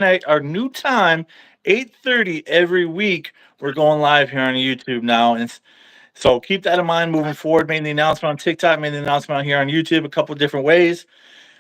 night, our new time, 8:30 every week. We're going live here on YouTube now, and so keep that in mind moving forward. Made the announcement on TikTok, made the announcement here on YouTube, a couple different ways.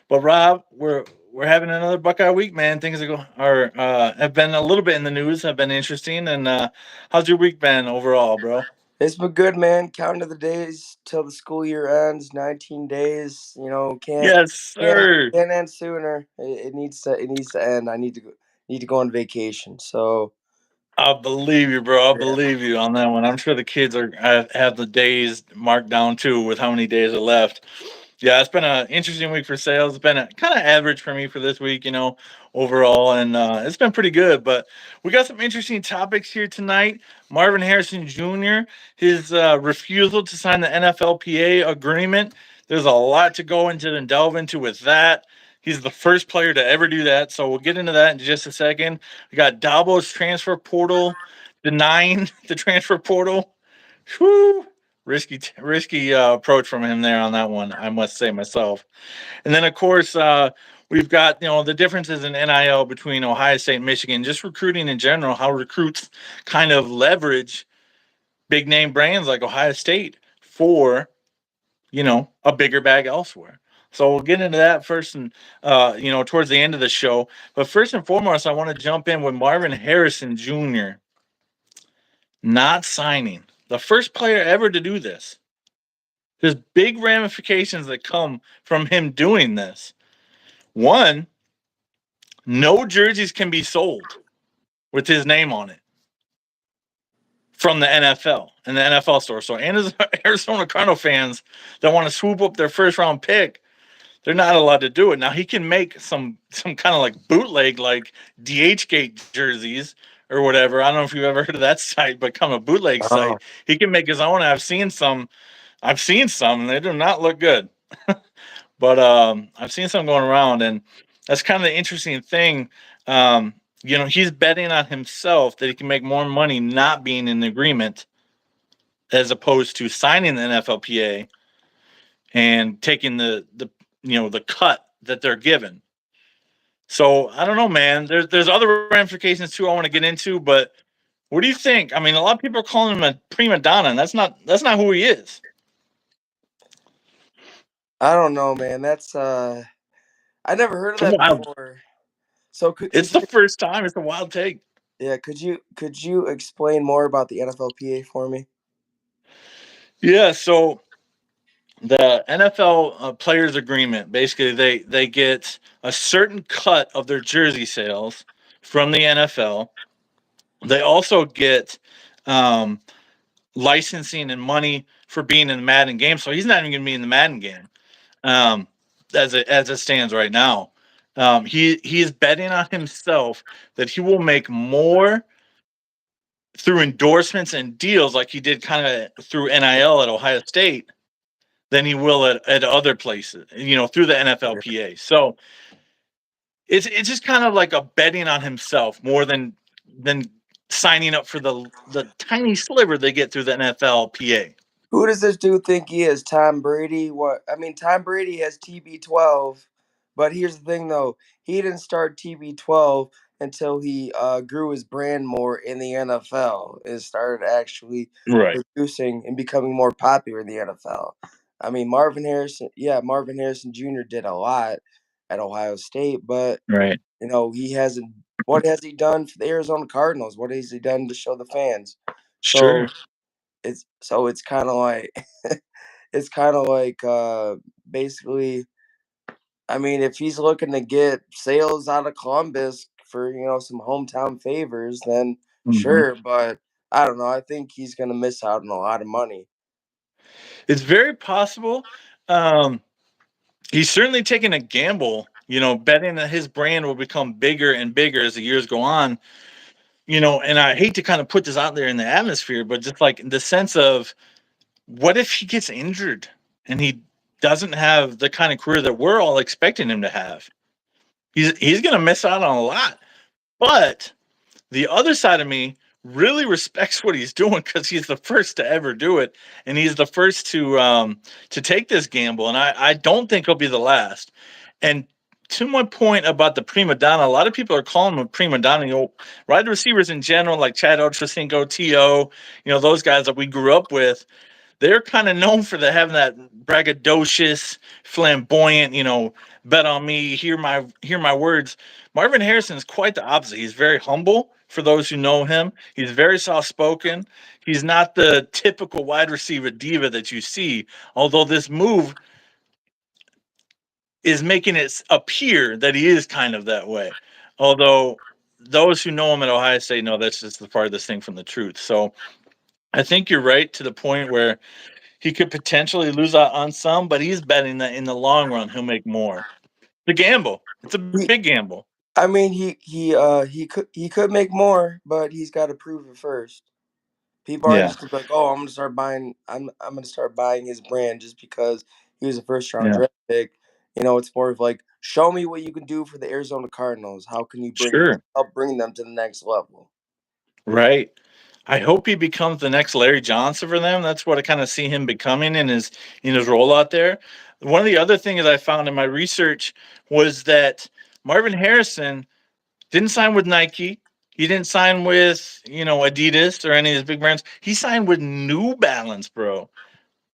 But Rob, we're having another Buckeye week, man. Things are have been a little bit in the news, have been interesting. And how's your week been overall, bro? It's been good, man. Counting the days till the school year ends. 19 days. Can't Yes, can't sir. can't end sooner. It needs to end. I need to go on vacation. So I believe you, bro. I yeah. believe you on that one. I'm sure the kids are have the days marked down too, with how many days are left. Yeah, it's been an interesting week for sales. It's been a kind of average for me for this week, overall, and it's been pretty good. But we got some interesting topics here tonight. Marvin Harrison Jr., his refusal to sign the NFLPA agreement. There's a lot to go into and delve into with that. He's the first player to ever do that, so we'll get into that in just a second. We got Dabos transfer portal denying the transfer portal. Whew. Risky approach from him there on that one, I must say myself. And then of course we've got the differences in NIL between Ohio State and Michigan, just recruiting in general, how recruits kind of leverage big name brands like Ohio State for a bigger bag elsewhere. So we'll get into that first, and towards the end of the show. But first and foremost, I want to jump in with Marvin Harrison Jr. not signing, the first player ever to do this. There's big ramifications that come from him doing this. One, no jerseys can be sold with his name on it from the NFL and the NFL store. So, and Arizona Cardinal fans that want to swoop up their first round pick, they're not allowed to do it. Now he can make some kind of like bootleg, like DHgate jerseys or whatever. I don't know if you've ever heard of that site, but come a bootleg Oh, site, he can make his own. I've seen some, and they do not look good. But I've seen some going around, and that's kind of the interesting thing. He's betting on himself that he can make more money not being in agreement as opposed to signing the NFLPA and taking the cut that they're given. So I don't know, man. There's other ramifications too I want to get into, but what do you think? I mean, a lot of people are calling him a prima donna, and that's not who he is. I don't know, man. I never heard of It's a that wild. before. So could It's the you first time. It's a wild take. yeah could you explain more about the NFLPA for me? Yeah. So the NFL players agreement, basically they get a certain cut of their jersey sales from the NFL. They also get um, licensing and money for being in the Madden game. So he's not even going to be in the Madden game um, as it stands right now. He is betting on himself that he will make more through endorsements and deals like he did kind of through NIL at Ohio State than he will at other places, through the NFLPA. So it's just kind of like a betting on himself more than signing up for the tiny sliver they get through the NFLPA. Who does this dude think he is? Tom Brady? What? I mean, Tom Brady has TB12, but here's the thing, though. He didn't start TB12 until he grew his brand more in the NFL and started actually Right. producing and becoming more popular in the NFL. I mean, Marvin Harrison Jr. did a lot at Ohio State, but Right. he hasn't. What has he done for the Arizona Cardinals? What has he done to show the fans? So Sure. it's kind of like it's kind of like basically, I mean, if he's looking to get sales out of Columbus for some hometown favors, then Mhm. sure. But I don't know. I think he's gonna miss out on a lot of money. It's very possible. Um, he's certainly taking a gamble, betting that his brand will become bigger and bigger as the years go on. And I hate to kind of put this out there in the atmosphere, but just like the sense of, what if he gets injured and he doesn't have the kind of career that we're all expecting him to have? He's going to miss out on a lot. But the other side of me really respects what he's doing because he's the first to ever do it, and he's the first to take this gamble, and I don't think he'll be the last. And to my point about the prima donna, a lot of people are calling him a prima donna. Wide receivers in general, like Chad Ochocinco, T.O., those guys that we grew up with, they're kind of known for having that braggadocious, flamboyant, bet on me, hear my words. Marvin Harrison is quite the opposite. He's very humble. For those who know him, he's very soft spoken. He's not the typical wide receiver diva that you see. Although this move is making it appear that he is kind of that way. Although those who know him at Ohio State know that's just the farthest thing from the truth. So I think you're right to the point where he could potentially lose out on some, but he's betting that in the long run he'll make more. The gamble. It's a big He, gamble. I mean, he could make more, but he's got to prove it first. People aren't Yeah. just gonna be like, "Oh, I'm gonna start buying. I'm gonna start buying his brand just because he was a first round Yeah. draft pick." It's more of like, "Show me what you can do for the Arizona Cardinals. How can you Sure. help bring them to the next level?" Right. I hope he becomes the next Larry Johnson for them. That's what I kind of see him becoming in his role out there. One of the other things I found in my research was that Marvin Harrison didn't sign with Nike. He didn't sign with, Adidas or any of these big brands. He signed with New Balance, bro.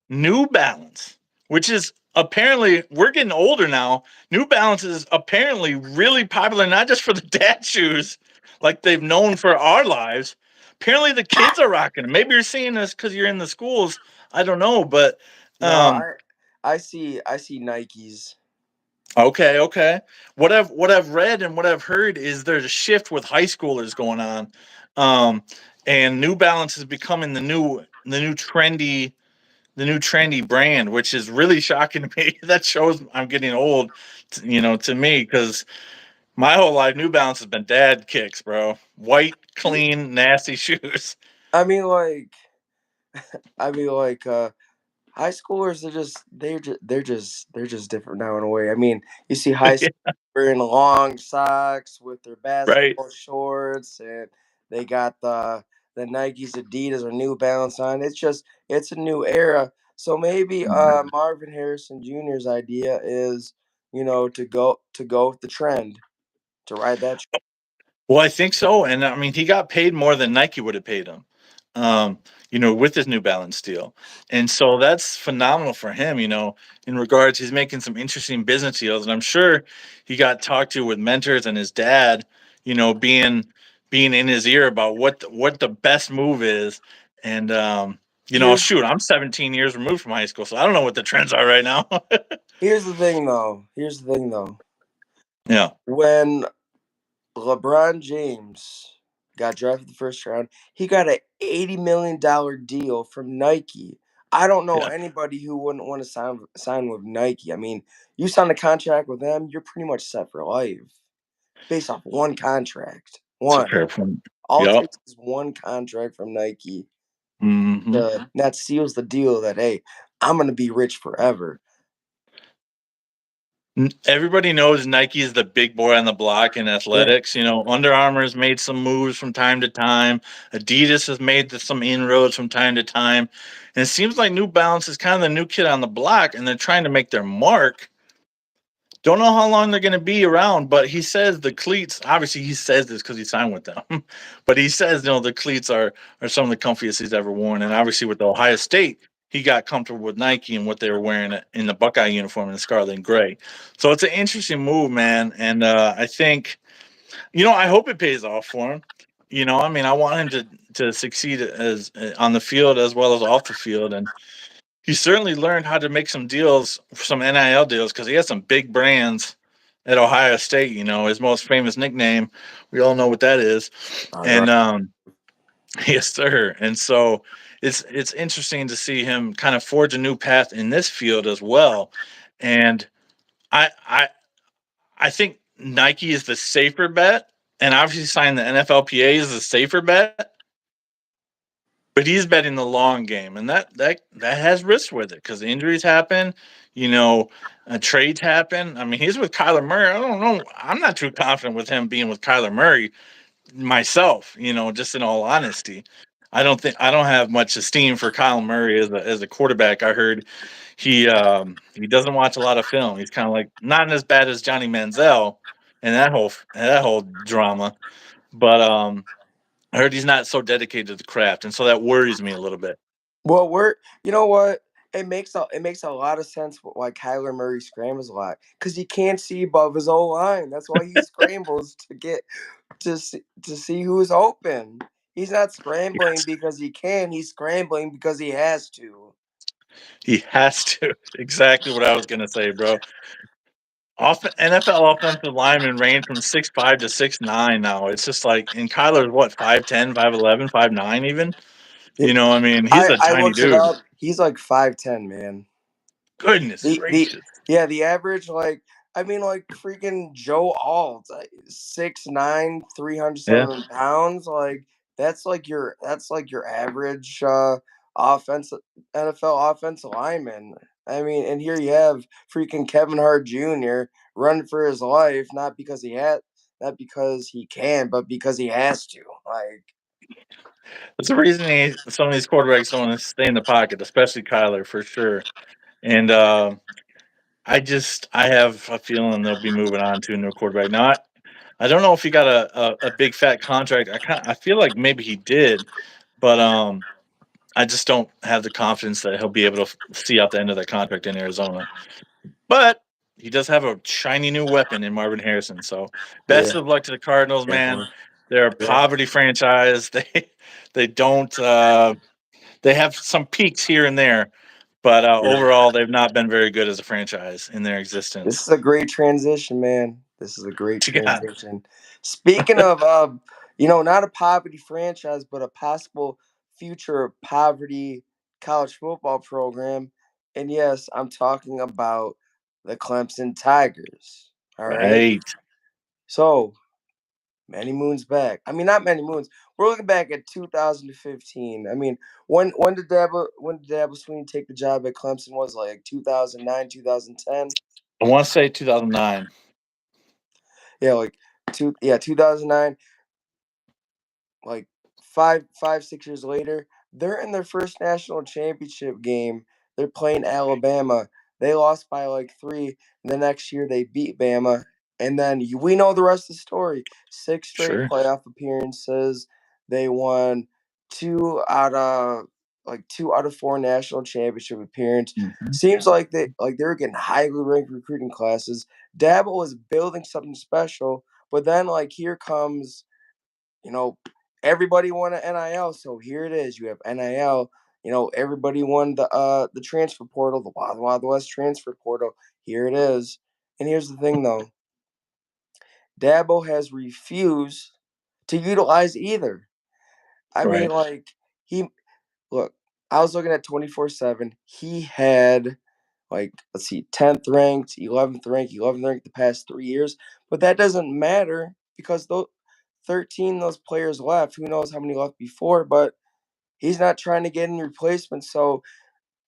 New Balance, which is apparently, we're getting older now. New Balance is apparently really popular, not just for the dad shoes like they've known for our lives. Apparently, the kids are rocking them. Maybe you're seeing this because you're in the schools. I don't know, but No, um, I see Nikes. okay, okay. What I've read and what I've heard is there's a shift with high schoolers going on, um, and New Balance is becoming the new trendy brand, which is really shocking to me. That shows I'm getting old, to me, because my whole life New Balance has been dad kicks, bro. White, Yeah, clean, nasty shoes. I mean, like, I mean, like, high schoolers are just they're just different now in a way. I mean, you see high school wearing long socks with their Right. basketball shorts, and they got the Nikes, Adidas, or New Balance on. It's a new era. So maybe Marvin Harrison Jr.'s idea is, to go with the trend, to ride that. Well, I think so, and I mean, he got paid more than Nike would have paid him, um, with his New Balance deal, and so that's phenomenal for him. In regards, he's making some interesting business deals, and I'm sure he got talked to with mentors and his dad, being in his ear about what the best move is, and Here's shoot, I'm 17 years removed from high school, so I don't know what the trends are right now. here's the thing though. Here's the thing though. Yeah, When LeBron James got drafted the first round, he got an $80 million deal from Nike. I don't know yeah, anybody who wouldn't want to sign with Nike. I mean, you sign a contract with them, you're pretty much set for life based off one contract. it's a One. fair point. All it Yep. takes is one contract from Nike. Hmm. That seals the deal that, hey, I'm gonna be rich forever. Everybody knows Nike is the big boy on the block in Yeah. athletics. Under Armour's made some moves from time to time. Adidas has made some inroads from time to time. And it seems like New Balance is kind of the new kid on the block, and they're trying to make their mark. Don't know how long they're going to be around, but he says the cleats. Obviously, he says this because he signed with them, but he says the cleats are some of the comfiest he's ever worn. And obviously, with Ohio State, he got comfortable with Nike and what they were wearing in the Buckeye uniform in the scarlet and gray. So it's an interesting move, man. And I think I hope it pays off for him. I mean, I want him to succeed as on the field as well as off the field, and he certainly learned how to make some deals, some NIL deals, because he has some big brands at Ohio State. His most famous nickname, we all know what that is, All right. and yes, sir. And so it's interesting to see him kind of forge a new path in this field as well. And I I I think Nike is the safer bet, and obviously signing the NFLPA is the safer bet. But he's betting the long game, and that has risk with it because injuries happen, you know, trades happen. I mean, he's with Kyler Murray. I don't know. I'm not too confident with him being with Kyler Murray myself. Just in all honesty, I don't have much esteem for Kyle Murray as a quarterback. I heard he doesn't watch a lot of film. He's kind of like not as bad as Johnny Manziel and that whole drama, but I heard he's not so dedicated to the craft, and so that worries me a little bit. Well, you know what? It makes a lot of sense why Kyler Murray scrambles a lot because he can't see above his own line. That's why he scrambles to see who's open. He's not scrambling Yes, because he can. He's scrambling because he has to. he has to. Exactly what I was gonna say, bro. NFL offensive linemen range from 6'5" to 6'9" now. It's just like, and Kyler's what, 5'10", 5'11", 5'9" even. Yeah, You know, I mean, he's a I tiny looked it dude. up. He's like 5'10", man. Goodness The gracious. yeah, the average like freaking Joe Alt, 6'9", Yeah. 307 pounds. Like that's like your average offensive NFL offensive lineman. I mean, and here you have freaking Kevin Hart Jr. running for his life, not because he can, but because he has to. Like, That's the reason some of these quarterbacks don't want to stay in the pocket, especially Kyler for sure. And I have a feeling they'll be moving on to a new quarterback. Now I don't know if he got a big fat contract. I feel like maybe he did, but I just don't have the confidence that he'll be able to see out the end of that contract in Arizona. But he does have a shiny new weapon in Marvin Harrison. So best yeah, of luck to the Cardinals, man. definitely. They're a Yeah, poverty franchise. They don't they have some peaks here and there, but yeah. overall they've not been very good as a franchise in their This existence. is a great transition, man. This is a great What you got? transition. Speaking of, not a poverty franchise, but a possible future poverty college football program. And yes, I'm talking about the Clemson Tigers. All right. Right. So many moons back. I mean, not many moons. We're looking back at 2015. I mean, when did Dabo Sweeney take the job at Clemson? Was it like 2009, 2010? I want to say 2009. Yeah, like 2009, like 6 years later, they're in their first national championship game. They're playing Alabama. They lost by like 3. The next year they beat Bama, and then we know the rest of the story. 6 straight Sure. playoff appearances. They won 2 out of 4 national championship appearance. Mhm. Seems like they were getting highly ranked recruiting classes. Dabo was building something special, but then like here comes, you know, everybody wanted NIL, so here it is. You have NIL. Everybody wanted the transfer portal, the Wild Wild West transfer portal. Here it is. And here's the thing, though. Dabo has refused to utilize either. I mean, Right. like he look. I was looking at 24/7. He had like let's see, 10th ranked, 11th ranked the past 3 years, but that doesn't matter because those 13 those players left. Who knows how many left before? But he's not trying to get any replacements. So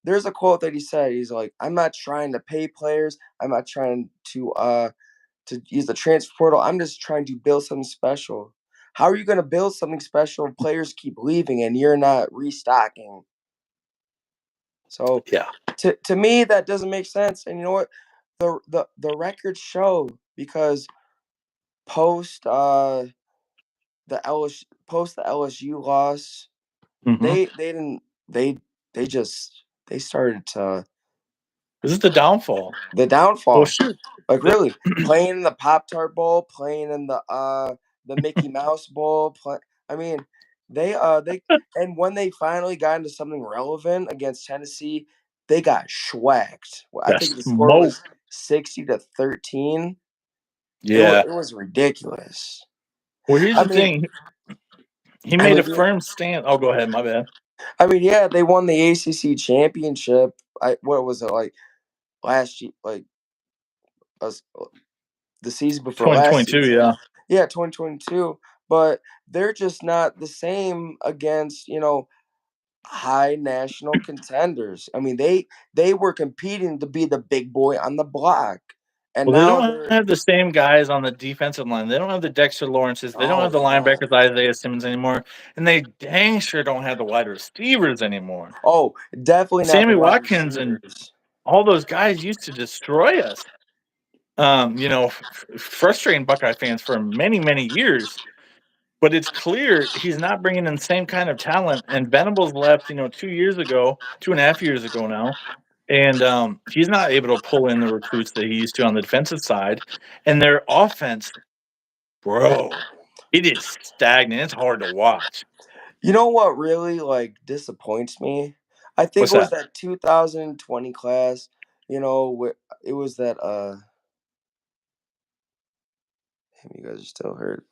there's a quote that he said. He's like, "I'm not trying to pay players. I'm not trying to use the transfer portal. I'm just trying to build something special." How are you going to build something special if players keep leaving and you're not restocking? So Yeah. to me, that doesn't make sense. And you know what? The records show because post the LSU loss, Hmm. they didn't they they just they started to This is the downfall. the Well, downfall. shoot. Like The, really playing in the Pop Tart Bowl, playing in the Mickey Mouse Bowl. I mean, they and when they finally got into something relevant against Tennessee, they got schwacked. Well, I that think the score smoke. was 60-13. It was Yeah. it was ridiculous. Well, here's I the mean, thing. He I made a mean, yeah, firm stand. Oh, go ahead. My bad. yeah, they won the ACC championship. What was it like last year? Like us the season before last 2022. season. Yeah. Yeah, 2022. But they're just not the same against, high national contenders. I mean, they were competing to be the big boy on the block. and Well, they now don't they're have the same guys on the defensive line. They don't have the Dexter Lawrences. They don't oh have the yeah. linebackers Isaiah Simmons anymore, and they dang sure don't have the wide receivers anymore. Oh, definitely not the Sammy wide Watkins and receivers. all those guys used to destroy us. Frustrating Buckeye fans for many, many years. But it's clear he's not bringing in the same kind of talent. And Venables left, 2 years ago, 2.5 years ago now, and he's not able to pull in the recruits that he used to on the defensive side. And their offense, bro, it is stagnant. It's hard to watch. You know what really like disappoints me? I think What's it was that? that 2020 class. It was that damn, you guys are still hurt.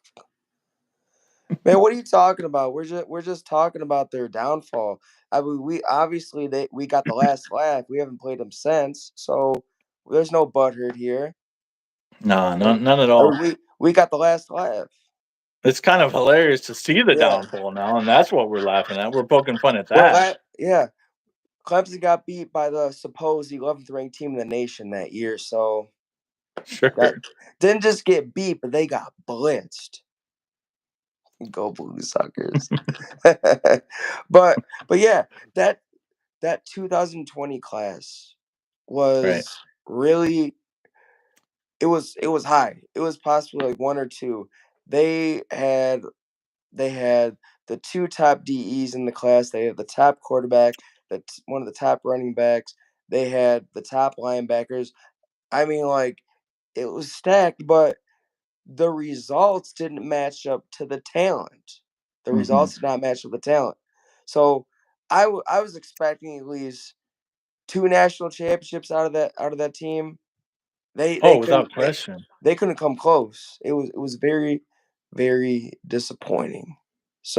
Man, what are you talking about? We're just talking about their downfall. I mean, we obviously we got the last laugh. We haven't played them since, so there's no butthurt here. No, I mean, none at I all. mean, we got the last laugh. It's kind of hilarious to see the Yeah, downfall now, and that's what we're laughing at. We're poking fun at well, that. yeah. Clemson got beat by the supposed 11th ranked team in the nation that year, so that Sure. didn't just get beat, but they got blitzed. Go blue suckers. but yeah, that that 2020 class Right. was really it was high. It was possibly like one or two. They had they had the two top DEs in the class. They had the top quarterback, one of the top running backs. They had the top linebackers. I mean, like it was stacked, but the results didn't match up to the talent. The Hmm. results did not match up the talent. So I was expecting at least two national championships out of that team. They Oh, they couldn't without question. they couldn't come close. It was very very disappointing.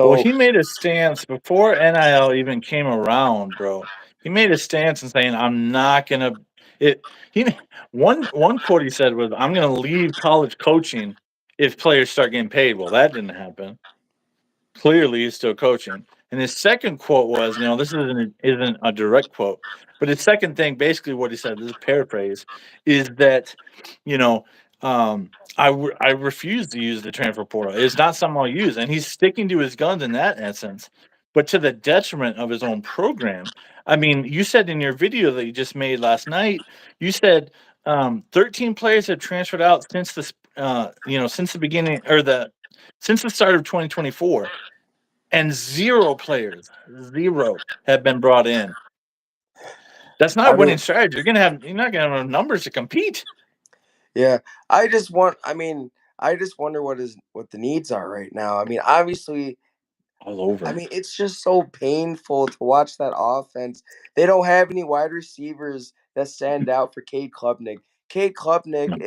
Well, So he made a stance before NIL even came around, bro. He made a stance and saying, "I'm not gonna." It he one quote he said was, "I'm gonna leave college coaching if players start getting paid." Well, that didn't happen. Clearly he's still coaching. And his second quote was, this isn't a direct quote, but his second thing, basically what he said, this is paraphrase, is that, you know, I refuse to use the transfer portal. It's not something I'll use, and he's sticking to his guns in that essence, but to the detriment of his own program. I mean, you said in your video that you just made last night, you said 13 players have transferred out since the beginning or since the start of 2024, and zero players, zero, have been brought in. That's not a I mean, winning strategy. You're not gonna have numbers to compete yeah, I just wonder what the needs are right now. I mean, obviously, all I over. mean, it's just so painful to watch that offense. They don't have any wide receivers that stand out for Cade Klubnik. Cade Klubnik No,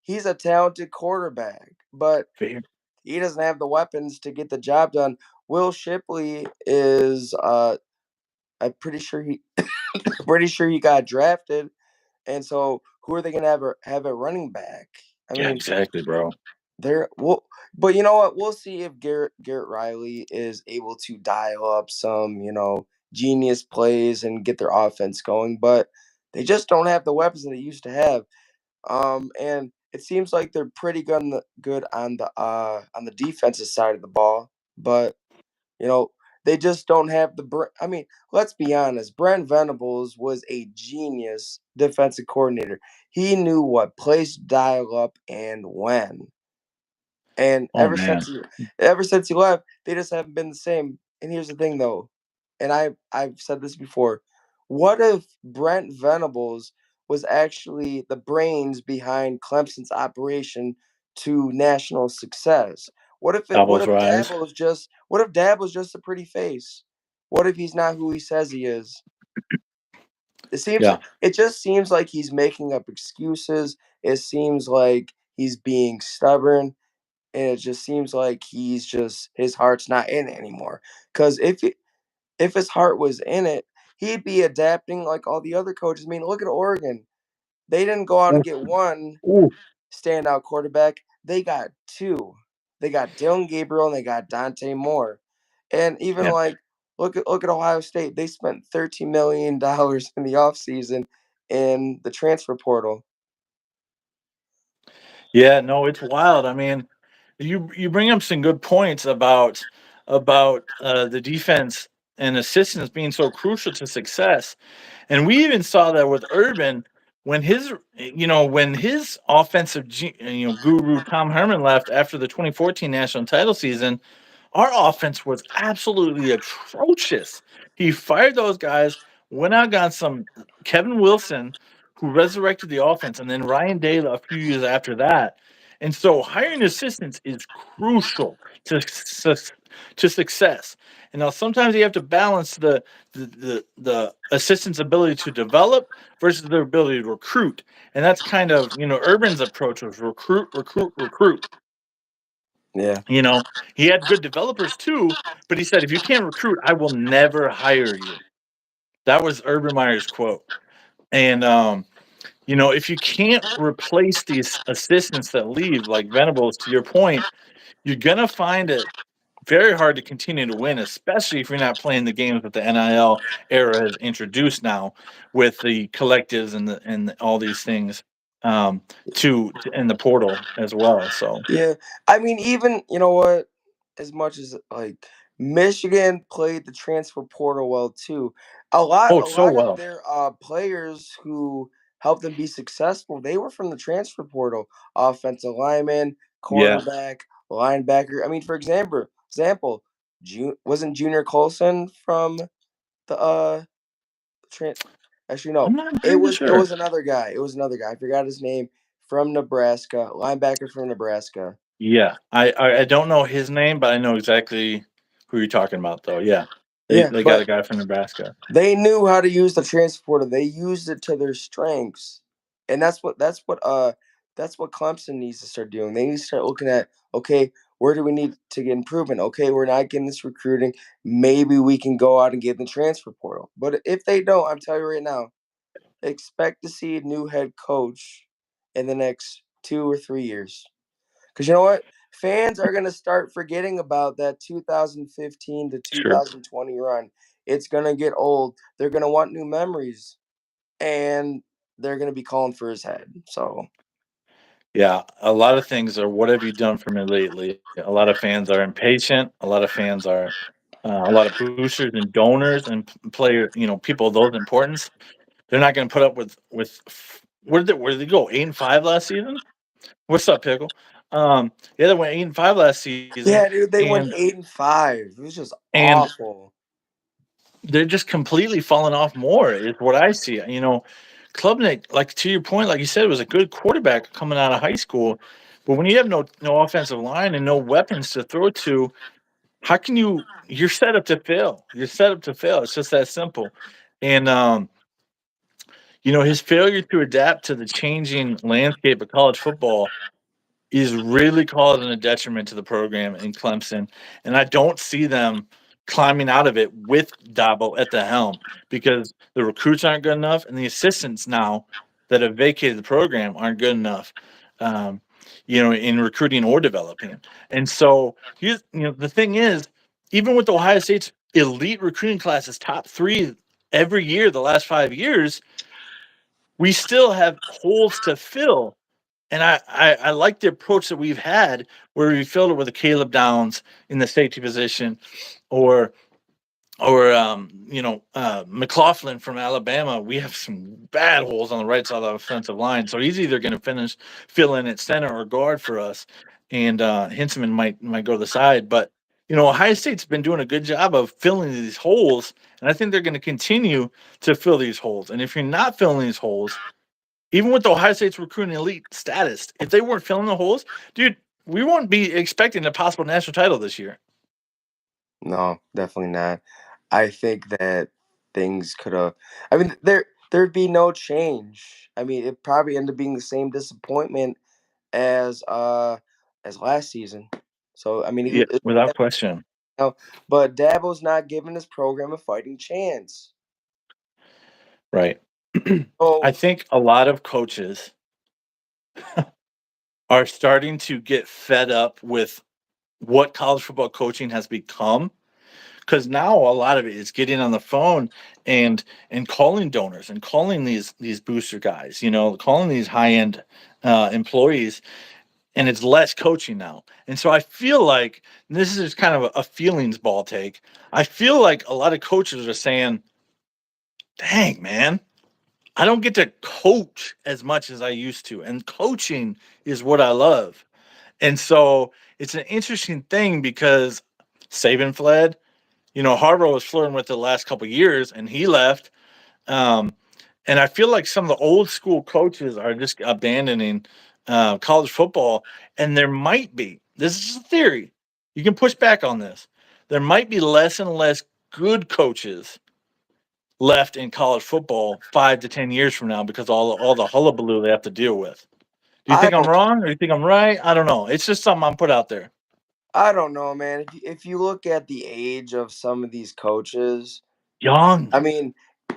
he's a talented quarterback, but fair. he doesn't have the weapons to get the job done. Will Shipley is I'm pretty sure he got drafted, and so who are they gonna have a running back? I Yeah, mean, exactly, bro. there well, but you know what? We'll see if Garrett Riley is able to dial up some, genius plays and get their offense going, but they just don't have the weapons that they used to have. And it seems like they're pretty good on the defensive side of the ball, but you know, they just don't have I mean, let's be honest. Brent Venables was a genius defensive coordinator. He knew what plays to dial up and when. And Oh man, ever since he left, they just haven't been the same. And here's the thing though, and I've said this before. What if Brent Venables was actually the brains behind Clemson's operation to national success? Dabos rise. What if Dab was just a pretty face? What if he's not who he says he is? Yeah, It just seems like he's making up excuses. It seems like he's being stubborn, and it just seems like his heart's not in it anymore. Because if his heart was in it, he'd be adapting like all the other coaches. I mean, look at Oregon. They didn't go out and ooh, get one ooh, standout quarterback. They got two. They got Dylan Gabriel and they got Dante Moore. And even yeah. like look at Ohio State. They spent $13 million in the offseason in the transfer portal. Yeah, no, it's wild. I mean, you bring up some good points about the defense and assistance being so crucial to success. And we even saw that with Urban when his offensive guru Tom Herman left after the 2014 national title season. Our offense was absolutely atrocious. He fired those guys, went out, got some Kevin Wilson, who resurrected the offense, and then Ryan Day a few years after that. And so hiring assistants is crucial to success. And now sometimes you have to balance the assistant's ability to develop versus their ability to recruit. And that's kind of, Urban's approach was recruit, recruit, recruit. Yeah. You know, he had good developers too, but he said, if you can't recruit, I will never hire you. That was Urban Meyer's quote. And, if you can't replace these assistants that leave, like Venables, to your point, you're going to find it very hard to continue to win, especially if you're not playing the games that the NIL era has introduced now with the collectives and all these things to in the portal as well. So, Yeah, I mean, even you know what, as much as like Michigan played the transfer portal well too, oh, a so lot of well. their players who helped them be successful, they were from the transfer portal. Offensive lineman, Yeah. cornerback, linebacker. I mean, for example, wasn't Junior Colson from the tran actually, I'm no. not entirely It sure. was another guy. It was another guy. I forgot his name. From Nebraska, linebacker from Nebraska. Yeah, I don't know his name, but I know exactly who you're talking about, though. Yeah, they Yeah, they got but a guy from Nebraska. they knew how to use the transporter. They used it to their strengths, and that's what Clemson needs to start doing. They need to start looking at, okay, where do we need to get improvement? Okay, we're not getting this recruiting. Maybe we can go out and get in the transfer portal. But if they don't, I'm telling you right now, expect to see a new head coach in the next 2 or 3 years. Because you know what? Fans are going to start forgetting about that 2015 to Sure. 2020 run. It's going to get old. They're going to want new memories, and they're going to be calling for his head. So, Yeah, a lot of things are, "What have you done for me lately?" A lot of fans are impatient. A lot of fans are, a lot of boosters and donors and player, people of those importance. They're not going to put up with. Where did they go? 8-5 last season. What's up, pickle? Yeah, they went 8-5 last season, yeah, dude, they and went 8-5. It was just and awful. they're just completely falling off more is what I see. Klubnik, like to your point, like you said, was a good quarterback coming out of high school. But when you have no offensive line and no weapons to throw to, how can you're set up to fail. You're set up to fail. It's just that simple. And his failure to adapt to the changing landscape of college football is really causing a detriment to the program in Clemson, and I don't see them climbing out of it with Dabo at the helm because the recruits aren't good enough, and the assistants now that have vacated the program aren't good enough, um, in recruiting or developing. And so, the thing is, even with Ohio State's elite recruiting classes, top three every year the last 5 years, we still have holes to fill, and I like the approach that we've had where we filled it with a Caleb Downs in the safety position, or McLaughlin from Alabama. We have some bad holes on the right side of the offensive line, so he's either going to fill in at center or guard for us, and Hintzman might go to the side. But Ohio State's been doing a good job of filling these holes, and I think they're going to continue to fill these holes. And if you're not filling these holes, even with Ohio State's recruiting elite status, if they weren't filling the holes, dude, we won't be expecting a possible national title this year. No, definitely not. I think that things could have. I mean, there'd be no change. I mean, it probably ended up being the same disappointment as last season. So I mean, Yeah, without question. know, but Dabo's not giving his program a fighting chance. Right. I Oh think a lot of coaches are starting to get fed up with what college football coaching has become, because now a lot of it is getting on the phone and calling donors and calling these booster guys, calling these high end employees, and it's less coaching now. And so I feel like, and this is just kind of a feelings ball take. I feel like a lot of coaches are saying, "Dang, man, I don't get to coach as much as I used to, and coaching is what I love." And so it's an interesting thing because Saban fled. Harbaugh was flirting with it the last couple of years, and he left. Um, and I feel like some of the old school coaches are just abandoning college football. And there might be, this is just a theory, you can push back on this. There might be less and less good coaches left in college football 5 to 10 years from now because all the hullabaloo they have to deal with. Do you I think I'm don't wrong or do you think I'm right? I don't know. It's just something I'm put out there. I don't know, man. If you look at the age of some of these coaches, Young. I mean,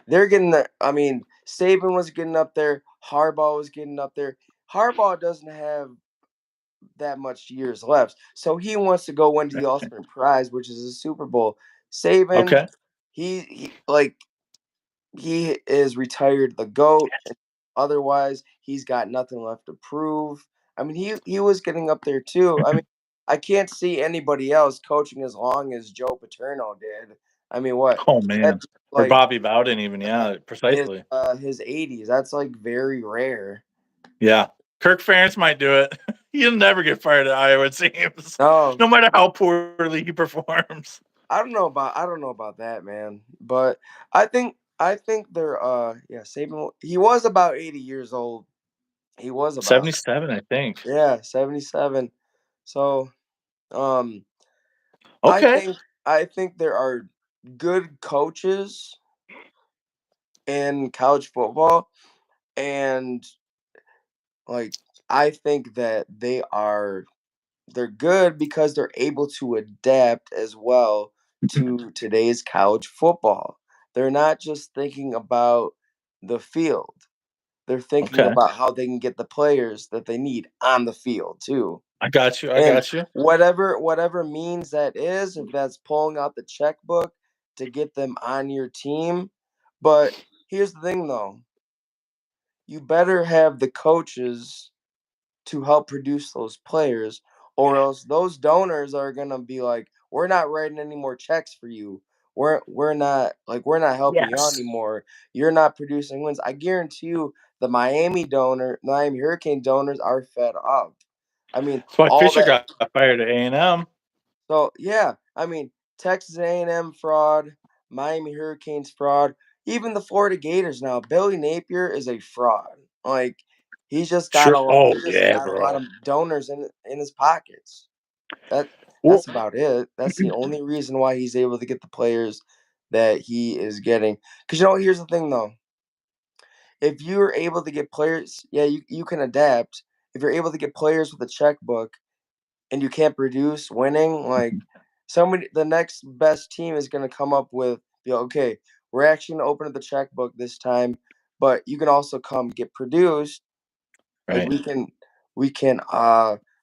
they're getting the. I mean, Saban was getting up there. Harbaugh was getting up there. Harbaugh doesn't have that much years left, so he wants to go win the ultimate prize, which is a Super Bowl. Saban, Okay. he is retired the GOAT. Otherwise, he's got nothing left to prove. I mean, he was getting up there too. I mean, I can't see anybody else coaching as long as Joe Paterno did. I mean, what? Oh That's man. Or like Bobby Bowden even, yeah, his precisely. his 80s. That's like very rare. Yeah. Kirk Ferentz might do it. He'll never get fired at Iowa, it seems. No, No matter how poorly he performs. I don't know about that, man. But I think they're yeah, Saban. He was about 80 years old. He was about 77, I think. yeah 77. So um I Okay. think I think there are good coaches in college football, and like I think that they're good because they're able to adapt as well to today's college football. They're not just thinking about the field. They're thinking Okay. about how they can get the players that they need on the field too. I got you. I And got you. whatever means that is, if that's pulling out the checkbook to get them on your team. But here's the thing though, you better have the coaches to help produce those players, or else those donors are gonna be like, we're not writing any more checks for you. We're not helping you out Yes. anymore. You're not producing wins. I guarantee you the Miami Hurricane donors are fed up. I mean, That's why all Fisher that. got fired at A&M. So yeah, I mean Texas A&M fraud, Miami Hurricanes fraud, even the Florida Gators now. Billy Napier is a fraud. Like Sure. he Oh, just yeah, got a lot bro. of donors in his pockets. That Well, that's about it. That's the only reason why he's able to get the players that he is getting. Because here's the thing though. If you're able to get players, yeah, you can adapt. If you're able to get players with a checkbook and you can't produce winning, like somebody, the next best team is going to come up with, okay, we're actually going to open up the checkbook this time, but you can also come get produced. Like right. we can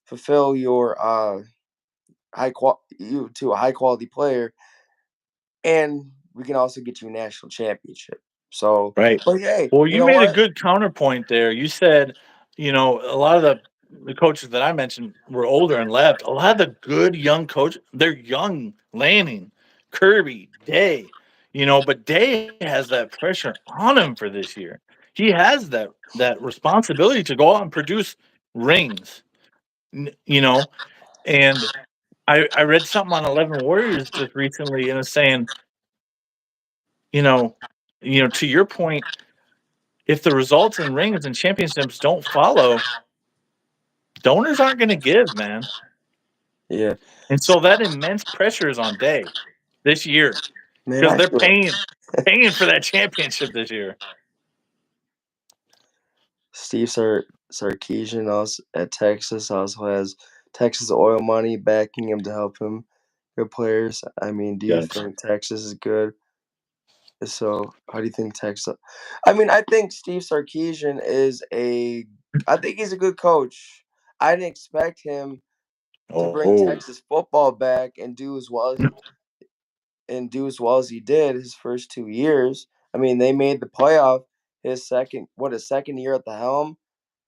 fulfill your you to a high quality player, and we can also get you a national championship. So, Right. but hey, Well, you you know made a what? good counterpoint there. You said, a lot of the coaches that I mentioned were older and left. A lot of the good young coaches, they're young. Lanning, Kirby, Day, but Day has that pressure on him for this year. He has that responsibility to go out and produce rings, n- you know. And I read something on 11 Warriors just recently, and it's saying, you know, to your point, if the results and rings and championships don't follow, donors aren't going to give, man. Yeah, And so that immense pressure is on Day this year man, because I they're feel paying for that championship this year. Sarkisian also at Texas also has Texas oil money backing him to help him get players. I mean, do you Yes. think Texas is good? So, how do you think Texas? I mean, I think Steve Sarkisian is a. I think he's a good coach. I didn't expect him to bring Oh, Texas football back and do as well as he did his first 2 years. I mean, they made the playoff his second year at the helm.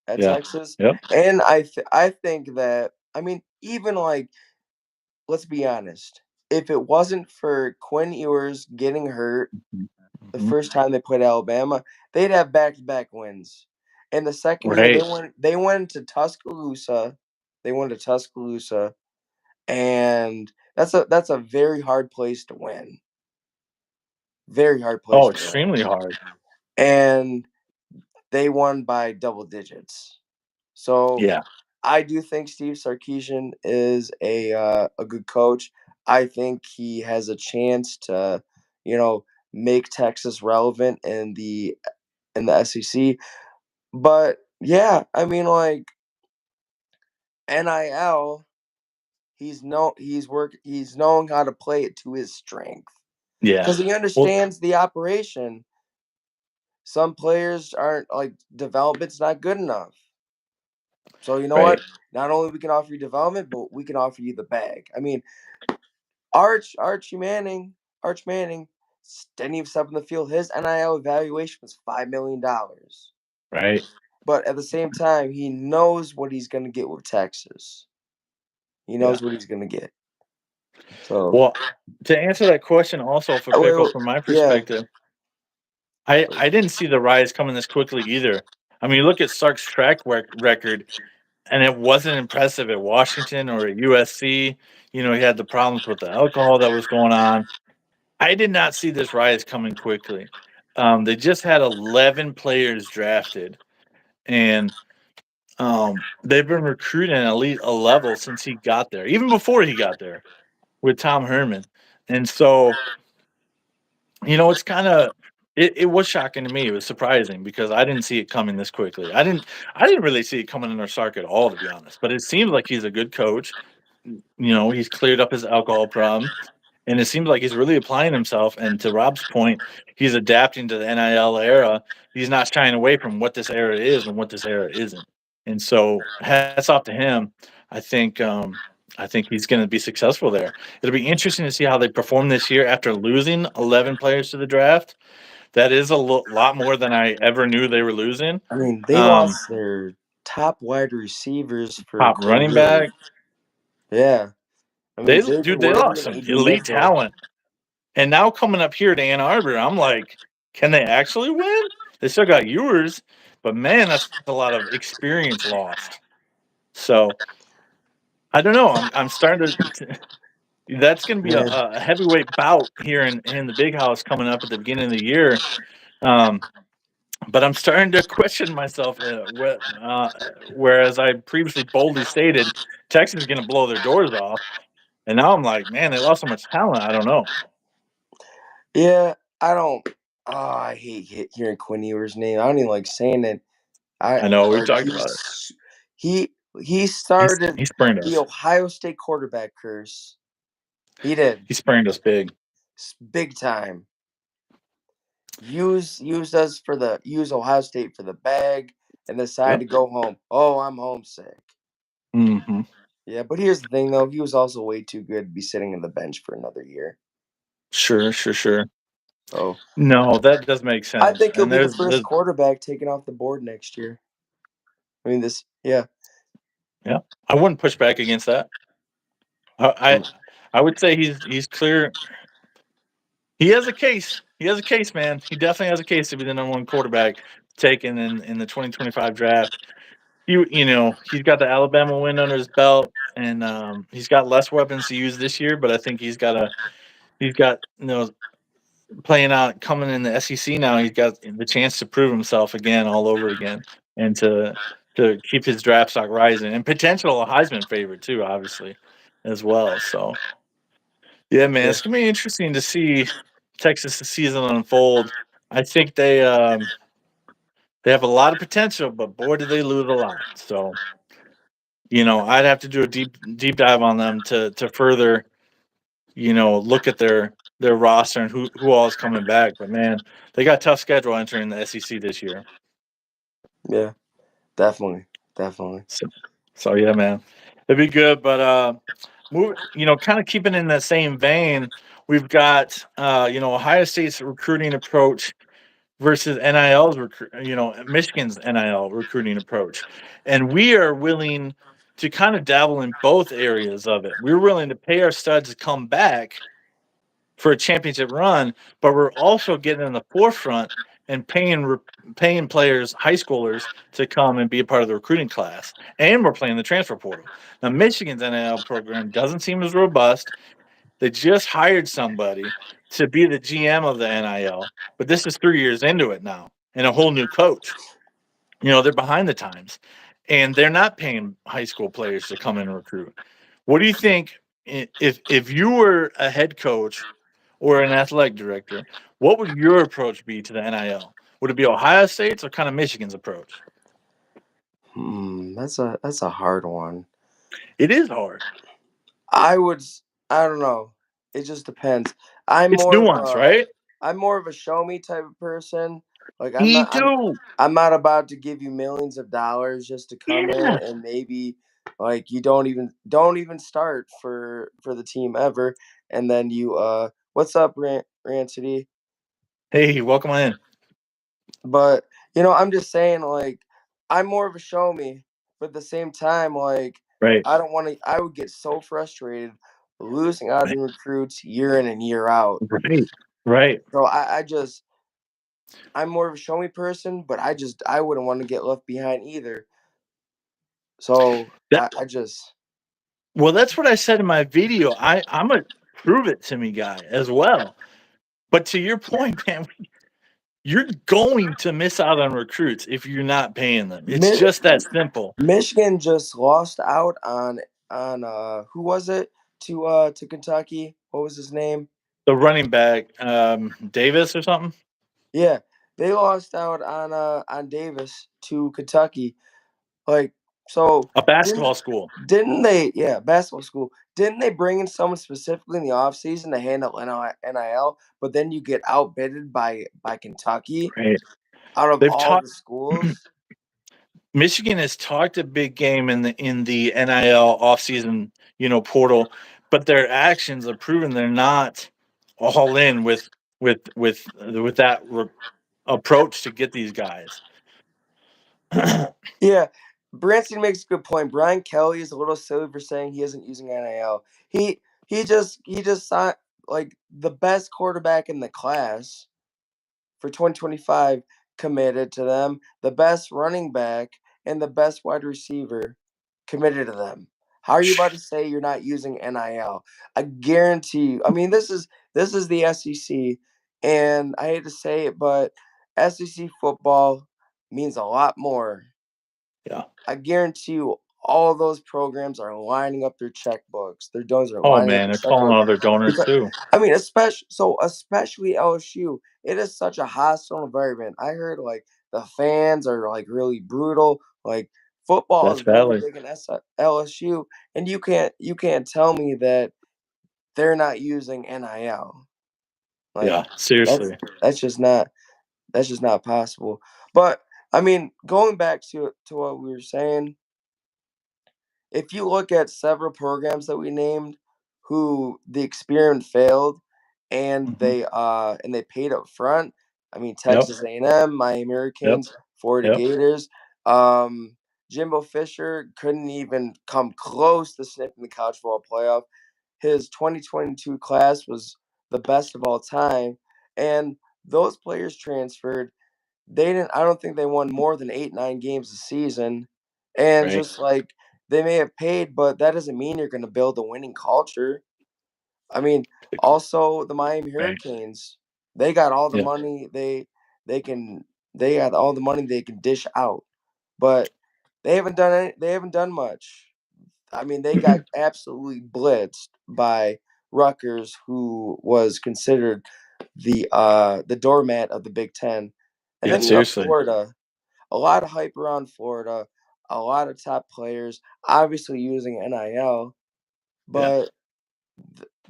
at Yeah. Texas, Yep. and I think that, I mean, even like, let's be honest, if it wasn't for Quinn Ewers getting hurt the Mhm. first time they played Alabama, they'd have back-to-back wins. And the second year Right. they went to Tuscaloosa. They went to Tuscaloosa, and that's a very hard place to win. Very hard place Oh, to win. extremely hard. And they won by double digits. So Yeah. I do think Steve Sarkisian is a good coach. I think he has a chance to, you know, make Texas relevant in the SEC. But yeah, I mean, like, NIL, he's knowing how to play it to his strength Yeah. because he Well, understands the operation. Some players aren't like, development's not good enough. So you know right. what? Not only we can offer you development, but we can offer you the bag. I mean, Archie Manning, Arch Manning, didn't even step in the field. His NIL evaluation was $5 million. Right. But at the same time, he knows what he's going to get with Texas. He Yeah. knows what he's going to get. So, Well, to answer that question also for Pickle, from my yeah, perspective, I didn't see the rise coming this quickly either. I mean, you look at Sark's record, and it wasn't impressive at Washington or at USC. You know, he had the problems with the alcohol that was going on. I did not see this rise coming quickly. They just had 11 players drafted, and they've been recruiting at elite a level since he got there, even before he got there with Tom Herman. And so, you know, it's kind of it was shocking to me. It was surprising because I didn't see it coming this quickly. I didn't really see it coming under Sark at all, to be honest. But it seems like he's a good coach. You know, he's cleared up his alcohol problem. And it seems like he's really applying himself. And to Rob's point, he's adapting to the NIL era. He's not shying away from what this era is and what this era isn't. And so hats off to him. I think I think he's going to be successful there. It'll be interesting to see how they perform this year after losing 11 players to the draft. That is a lot more than I ever knew they were losing. I mean, they Um, lost their top wide receivers for top quite a running bit. back. Yeah. I They mean, Xavier dude, they Worthy lost and some AB elite Mitchell. talent. And now coming up here to Ann Arbor, I'm like, can they actually win? They still got Ewers, but man, that's a lot of experience lost. So I don't know. I'm starting to. That's going to be Yeah. a heavyweight bout here in the big house coming up at the beginning of the year. Um, but I'm starting to question myself. Whereas I previously boldly stated Texas is going to blow their doors off, and now I'm like, man, they lost so much talent. I don't know. Yeah, I don't. Oh, I hate hearing Quinn Ewers' name. I don't even like saying it. I I know we've like talked about it. he He's started he spurned the us. Ohio State quarterback curse. He did, He spurned us big. big time. Use Ohio State for the bag and decide Yep. to go home. Oh, I'm homesick. Hmm. Yeah, but here's the thing though, he was also way too good to be sitting in the bench for another year. Sure, sure, sure. So No, that does make I sense. think he'll And be the there's first quarterback taken off the board next year. I mean, yeah. yeah. I wouldn't push back against that. I I, Mm, I would say he's clear. He has a case. He has a case, man. He definitely has a case to be the number one quarterback taken in the 2025 draft. You know, he's got the Alabama win under his belt, and he's got less weapons to use this year, but I think he's got playing out coming in the SEC now. He's got the chance to prove himself again, all over again, and to keep his draft stock rising, and potential a Heisman favorite too, obviously, as well. So yeah, man, yeah, it's gonna be interesting to see Texas season unfold. I think they have a lot of potential, but boy, did they lose a lot. So you know, I'd have to do a deep dive on them to further look at their roster and who all is coming back. But man, they got a tough schedule entering the SEC this year. yeah, definitely, definitely. So, so yeah, man, it'd be good. But kind of keeping in that same vein, we've got Ohio State's recruiting approach versus NIL's Michigan's NIL recruiting approach. And we are willing to kind of dabble in both areas of it. We're willing to pay our studs to come back for a championship run, but we're also getting in the forefront and paying players, high schoolers, to come and be a part of the recruiting class. And we're playing the transfer portal. Now, Michigan's NIL program doesn't seem as robust. They just hired somebody to be the GM of the NIL, but this is 3 years into it now and a whole new coach. They're behind the times and they're not paying high school players to come in and recruit. What do you think if you were a head coach or an athletic director, what would your approach be to the NIL? Would it be Ohio State's or kind of Michigan's approach? That's a hard one. It is hard. I would. I don't know. It just depends. I'm It's more of nuance, a. right? I'm more of a show me type of person. Like I'm Me not. too. I'm not about to give you millions of dollars just to come in Yeah. and maybe like you don't even start for the team ever, and then you what's up, Rancity? Hey, welcome on in. But I'm just saying, like, I'm more of a show me, but at the same time, like, Right. I don't want to. I would get so frustrated losing out on recruits year in and year out. Right. Right. So I'm more of a show me person, but I wouldn't want to get left behind either. So That I just Well, that's what I said in my video. I'm a prove it to me guy as well. But to your point, man, you're going to miss out on recruits if you're not paying them. It's Mi- just that simple. Michigan just lost out on who was it to Kentucky? What was his name? The running back, Davis or something, Yeah, they lost out on Davis to Kentucky. Like, so a didn't basketball school. didn't they? Yeah, basketball school. Didn't they bring in someone specifically in the offseason to handle NIL? But then you get outbidded by Kentucky Right. out of They've all talked. the schools. Michigan has talked a big game in the NIL offseason, portal, but their actions have proven they're not all in with that approach to get these guys. Yeah, Branson makes a good point. Brian Kelly is a little silly for saying he isn't using NIL. He just signed like the best quarterback in the class for 2025 committed to them. The best running back and the best wide receiver committed to them. How are you about to say you're not using NIL? I guarantee you. I mean, this is the SEC, and I hate to say it, but SEC football means a lot more. Yeah. I guarantee you all of those programs are lining up their checkbooks. Their donors are Oh lining up man, their they're calling checkbooks on other donors because too. I mean, especially LSU, it is such a hostile environment. I heard like the fans are like really brutal. Like football That's is really valid. big in LSU, and you can't tell me that they're not using NIL. Like Yeah, that's seriously. that's just not that's just not possible. But I mean, going back to what we were saying, if you look at several programs that we named who the experiment failed and Mhm. they paid up front, I mean Yep. Texas A&M, Miami Yep. Hurricanes, Florida Yep. Gators, um, Jimbo Fisher couldn't even come close to sniffing the college football playoff. His 2022 class was the best of all time, and those players transferred. They didn't. I don't think they won more than 8, 9 games a season, and Right. just like they may have paid, but that doesn't mean you're going to build a winning culture. I mean, also the Miami Right. Hurricanes, they got all the Yeah. money they can they got all the money they can dish out, but they haven't done much. I mean, they got absolutely blitzed by Rutgers, who was considered the doormat of the Big Ten. And Yeah, then seriously. Florida, a lot of hype around Florida, a lot of top players, obviously using NIL, Yeah. but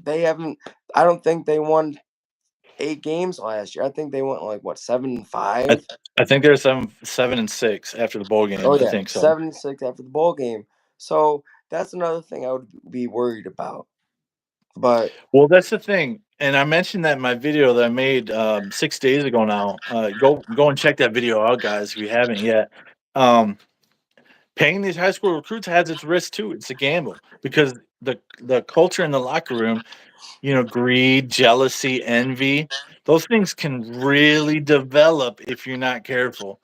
they haven't. I don't think they won 8 games last year. I think they went like what 7 and I 5. I think there's some 7-6 after the bowl Oh game. I yeah, think so. 7 and 6 after the bowl game. So that's another thing I would be worried about. But Well, that's the thing. and I mentioned that in my video that I made 6 days ago now. Go and check that video out, guys, if you haven't yet. Um, Paying these high school recruits has its risk too. It's a gamble because the culture in the locker room, greed, jealousy, envy, those things can really develop if you're not careful.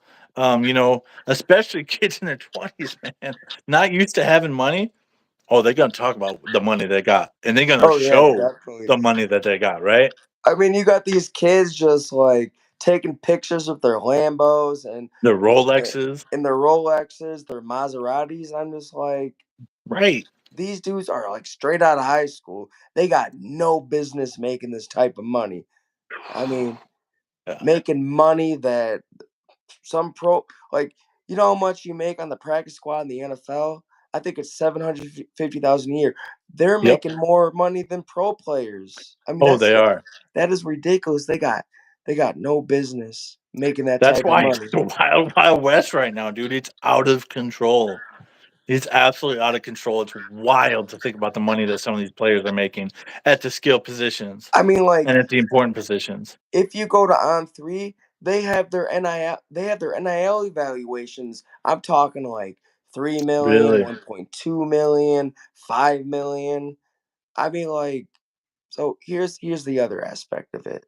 Especially kids in their 20s, man, not used to having money. Oh, they're gonna talk about the money they got, and they're gonna Oh yeah, show definitely. the money that they got, right? I mean, you got these kids just like taking pictures of their Lambos The and Rolexes, and their Rolexes, their Maseratis. And I'm just like, right? these dudes are like straight out of high school. They got no business making this type of money. I mean, Yeah, making money that some pro like you know how much you make on the practice squad in the NFL? I think it's 750,000 a year. They're yep. making more money than pro players. I mean, Oh, they are. that is ridiculous. They got no business making that That's type of why it's money. the wild, wild west right now, dude. It's out of control. It's absolutely out of control. It's wild to think about the money that some of these players are making at the skill positions I mean, like and at the important positions. if you go to On3, they have their NIL evaluations. I'm talking like 3 million, Really, 1.2 million, 5 million. I mean, like, so here's the other aspect of it.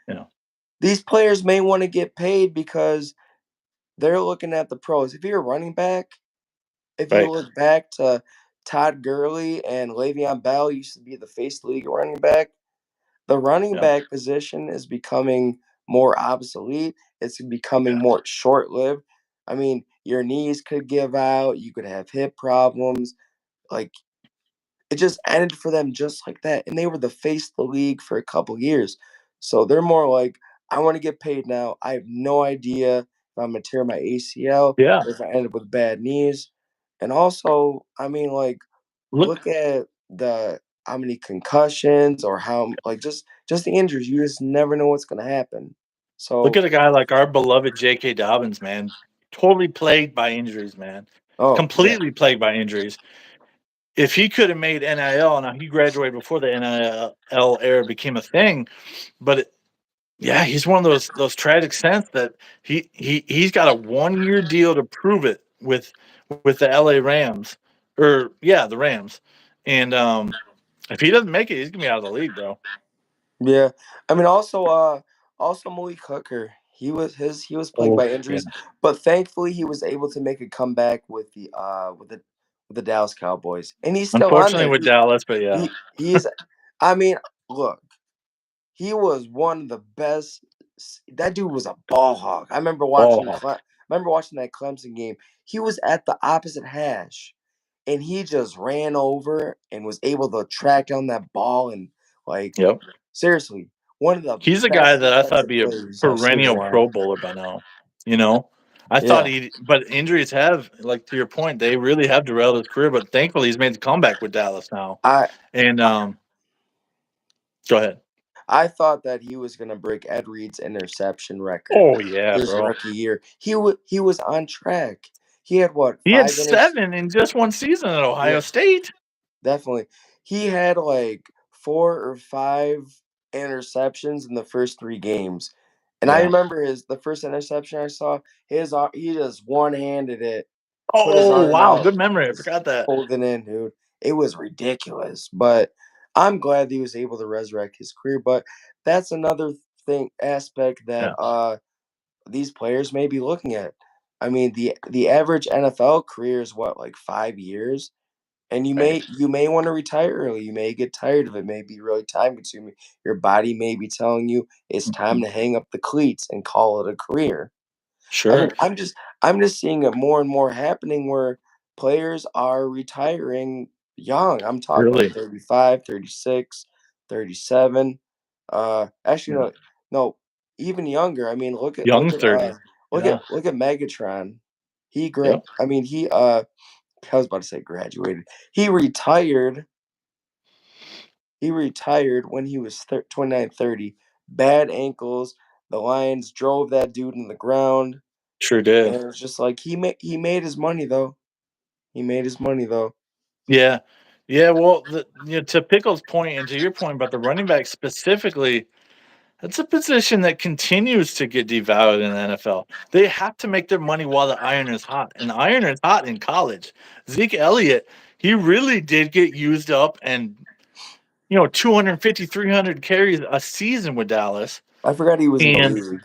you know, These players may want to get paid because they're looking at the pros. If you're a running back, if you right? look back to Todd Gurley and Le'Veon Bell used to be the face of the league running back. The running Yeah, back position is becoming more obsolete. It's becoming yeah, more short-lived. I mean, your knees could give out, you could have hip problems. Like it just ended for them just like that. And they were the face of the league for a couple years. So they're more like, I want to get paid now. I have no idea if I'm gonna tear my ACL yeah. or if I end up with bad knees. And also, I mean, like, Look, look at the how many concussions or how like just the injuries. You just never know what's gonna happen. look So at a guy like our beloved J.K. Dobbins, man. Totally plagued by injuries, man. oh yeah. Completely plagued by injuries. If he could have made NIL, now he graduated before the NIL era became a thing, but yeah, he's one of those tragic sense that he's got a 1 year deal to prove it with the LA Rams. Or yeah, the Rams. And if he doesn't make it, he's gonna be out of the league, bro. Yeah. I mean also Malik Hooker. He was plagued Oh by yeah. injuries, but thankfully he was able to make a comeback with the Dallas Cowboys. And he's still on Unfortunately there. with Dallas, but yeah. He's I mean, look, he was one of the best. That dude was a ball hawk. Ball hawk. Remember watching that Clemson game. He was at the opposite hash, and he just ran over and was able to track down that ball and like Yep. seriously, one of the He's a guy best that I thought defensive be a players I've seen in a perennial while. Pro Bowler by now. You know, I thought Yeah, he, but injuries have, like to your point, they really have derailed his career. But thankfully, he's made the comeback with Dallas now. I And go ahead. I thought that he was gonna break Ed Reed's interception record Oh yeah, his bro. rookie year. He was on track. He had what He had 5 7 in just one season at Yeah, Ohio State. definitely. He had like 4 or 5 interceptions in the first 3 games. And I Yeah. remember the first interception I saw, he just one-handed it, put his Oh arm wow, out, good memory. I just forgot that. pulled it in, dude. It was ridiculous. But I'm glad he was able to resurrect his career. But that's another aspect that Yeah. these players may be looking at. I mean, the average NFL career is what, like 5 years? And you Right. may want to retire early. You may get tired of it. May be really time consuming. Your body may be telling you it's time Mhm. to hang up the cleats and call it a career. I Sure. mean, I'm just seeing it more and more happening where players are retiring young. I'm talking like Really 35, 36, 37. Actually yeah. no, even younger. I mean, look at Young 30s. Yeah. look at Megatron. Yep. I mean, I was about to say graduated. He retired. He retired when he was 29, 30. Bad ankles. The Lions drove that dude in the ground, Sure and did. it was just like he made his money though. He made his money though. Yeah. Yeah, well, to Pickle's point and to your point about the running back specifically, that's a position that continues to get devalued in the NFL. They have to make their money while the iron is hot, and the iron is hot in college. Zeke Elliott, he really did get used up and 250, 300 carries a season with Dallas. I forgot he was in the And league.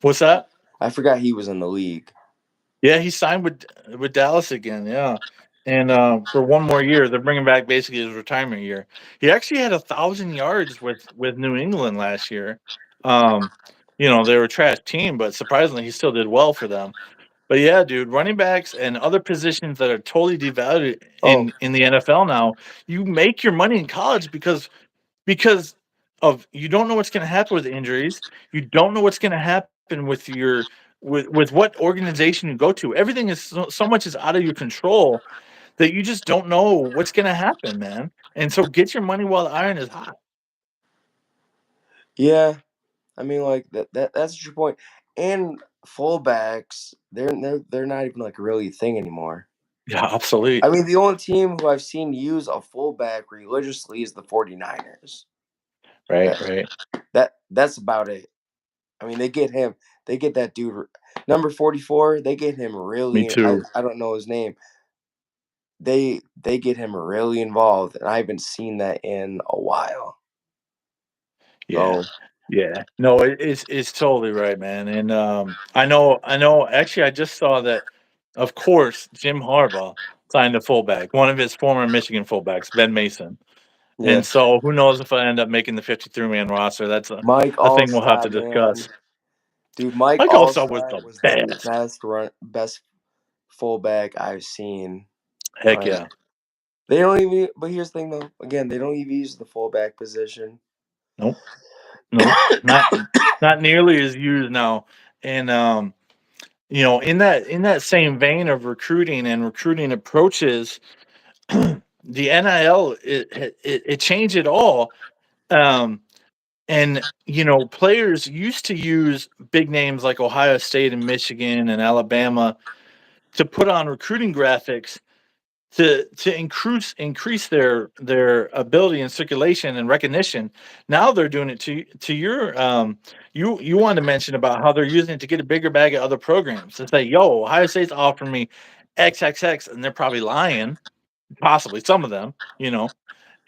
what's that? I forgot he was in the league. Yeah, he signed with Dallas again. Yeah, and for one more year, they're bringing back basically his retirement year. He actually had 1,000 yards with New England last year. Um, they were a trash team, but surprisingly, he still did well for them. But yeah, dude, running backs and other positions that are totally devalued Oh, in the NFL now, you make your money in college because of you don't know what's going to happen with injuries. You don't know what's going to happen with what organization you go to. Everything is so much is out of your control that you just don't know what's going to happen, man. And so get your money while the iron is hot. yeah. I mean, like that's your point. And fullbacks, they're not even like really a thing anymore. Yeah, obsolete. I mean, the only team who I've seen use a fullback religiously is the 49ers. Right, That right. that's about it. I mean, they get that dude number 44, they get him Me really too. I don't know his name. They get him really involved, and I haven't seen that in a while. Yeah. So, Yeah. No, it's totally right, man. And I know actually I just saw that of course Jim Harbaugh signed a fullback, one of his former Michigan fullbacks, Ben Mason. And yeah. so who knows if I end up making the 53-man roster. That's Mike a thing we'll have to Allstott, man. discuss. Dude, Mike Mike Allstott was Allstott the was the best. best fullback I've seen. Heck Like yeah. they don't even. But here's the thing, though. Again, they don't even use the fullback position. Nope. Nope. Not nearly as used now. And in that same vein of recruiting and recruiting approaches, the NIL it changed it all. Um, and players used to use big names like Ohio State and Michigan and Alabama to put on recruiting graphics to increase their ability and circulation and recognition. Now they're doing it to your you wanted to mention about how they're using it to get a bigger bag of other programs and say, yo, Ohio State's offering me XXX, and they're probably lying, possibly some of them,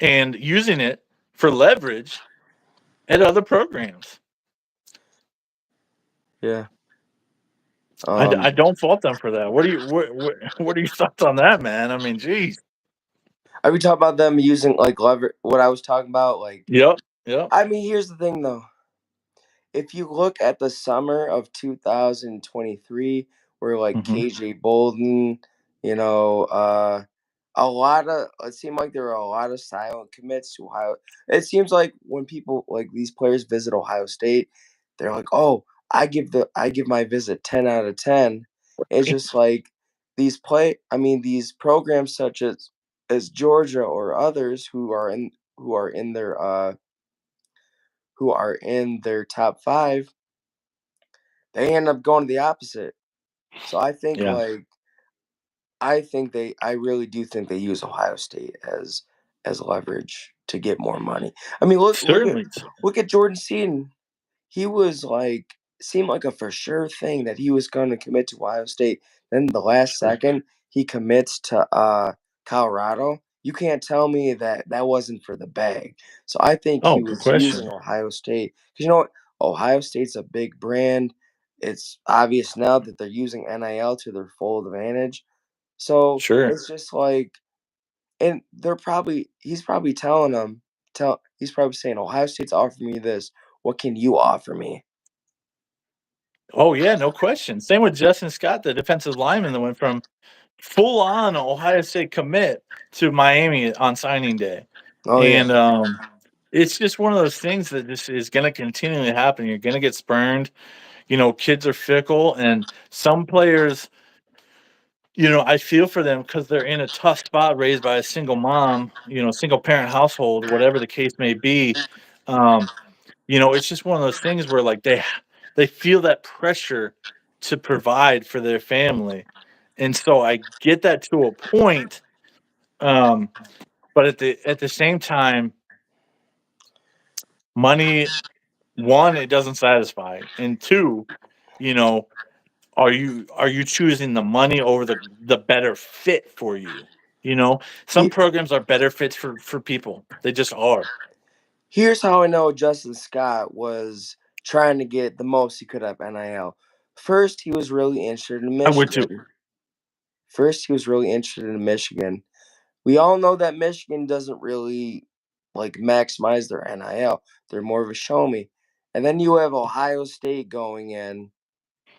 and using it for leverage at other programs. Yeah. I don't fault them for that. What are your thoughts on that, man? I mean, geez. Are we talking about them using like lever? What I was talking about, like. Yep, yep. I mean, here's the thing, though. If you look at the summer of 2023, where like Hmm. KJ Bolden, you know, a lot of it seemed like there were a lot of silent commits to Ohio. It seems like when people like these players visit Ohio State, they're like, "Oh, I give my visit 10 out of 10." It's just like these programs such as Georgia or others who are in their who are in their top 5, they end up going to the opposite. So Yeah, I really do think they use Ohio State as leverage to get more money. I mean, certainly. look at Jordan Seaton. He was like seemed like a for sure thing that he was going to commit to Ohio State. Then the last Sure. second he commits to Colorado. You can't tell me that that wasn't for the bag. So I think he Oh, good was using question. Ohio State because you know what, Ohio State's a big brand. It's obvious now that they're using NIL to their full advantage. So Sure. it's just like, and he's probably telling them, he's probably saying, Ohio State's offering me this. What can you offer me? Oh yeah, no question. Same with Justin Scott, the defensive lineman that went from full on Ohio State commit to Miami on signing day. Oh yeah, And it's just one of those things that just is going to continually happen. You're going to get spurned. Kids are fickle, and some players, I feel for them because they're in a tough spot, raised by a single mom, single parent household, whatever the case may be. Um, it's just one of those things where like they feel that pressure to provide for their family. And so I get that to a point, Um, but at the same time, money, one, it doesn't satisfy, and two, you know, are you choosing the money over the better fit for you? You know, some He, programs are better fits for people. They just are. here's how I know Justin Scott was trying to get the most he could out of NIL. First, he was really interested in I would too. Michigan. First, he was really interested in Michigan. We all know that Michigan doesn't really like maximize their NIL. They're more of a show me. And then you have Ohio State going in,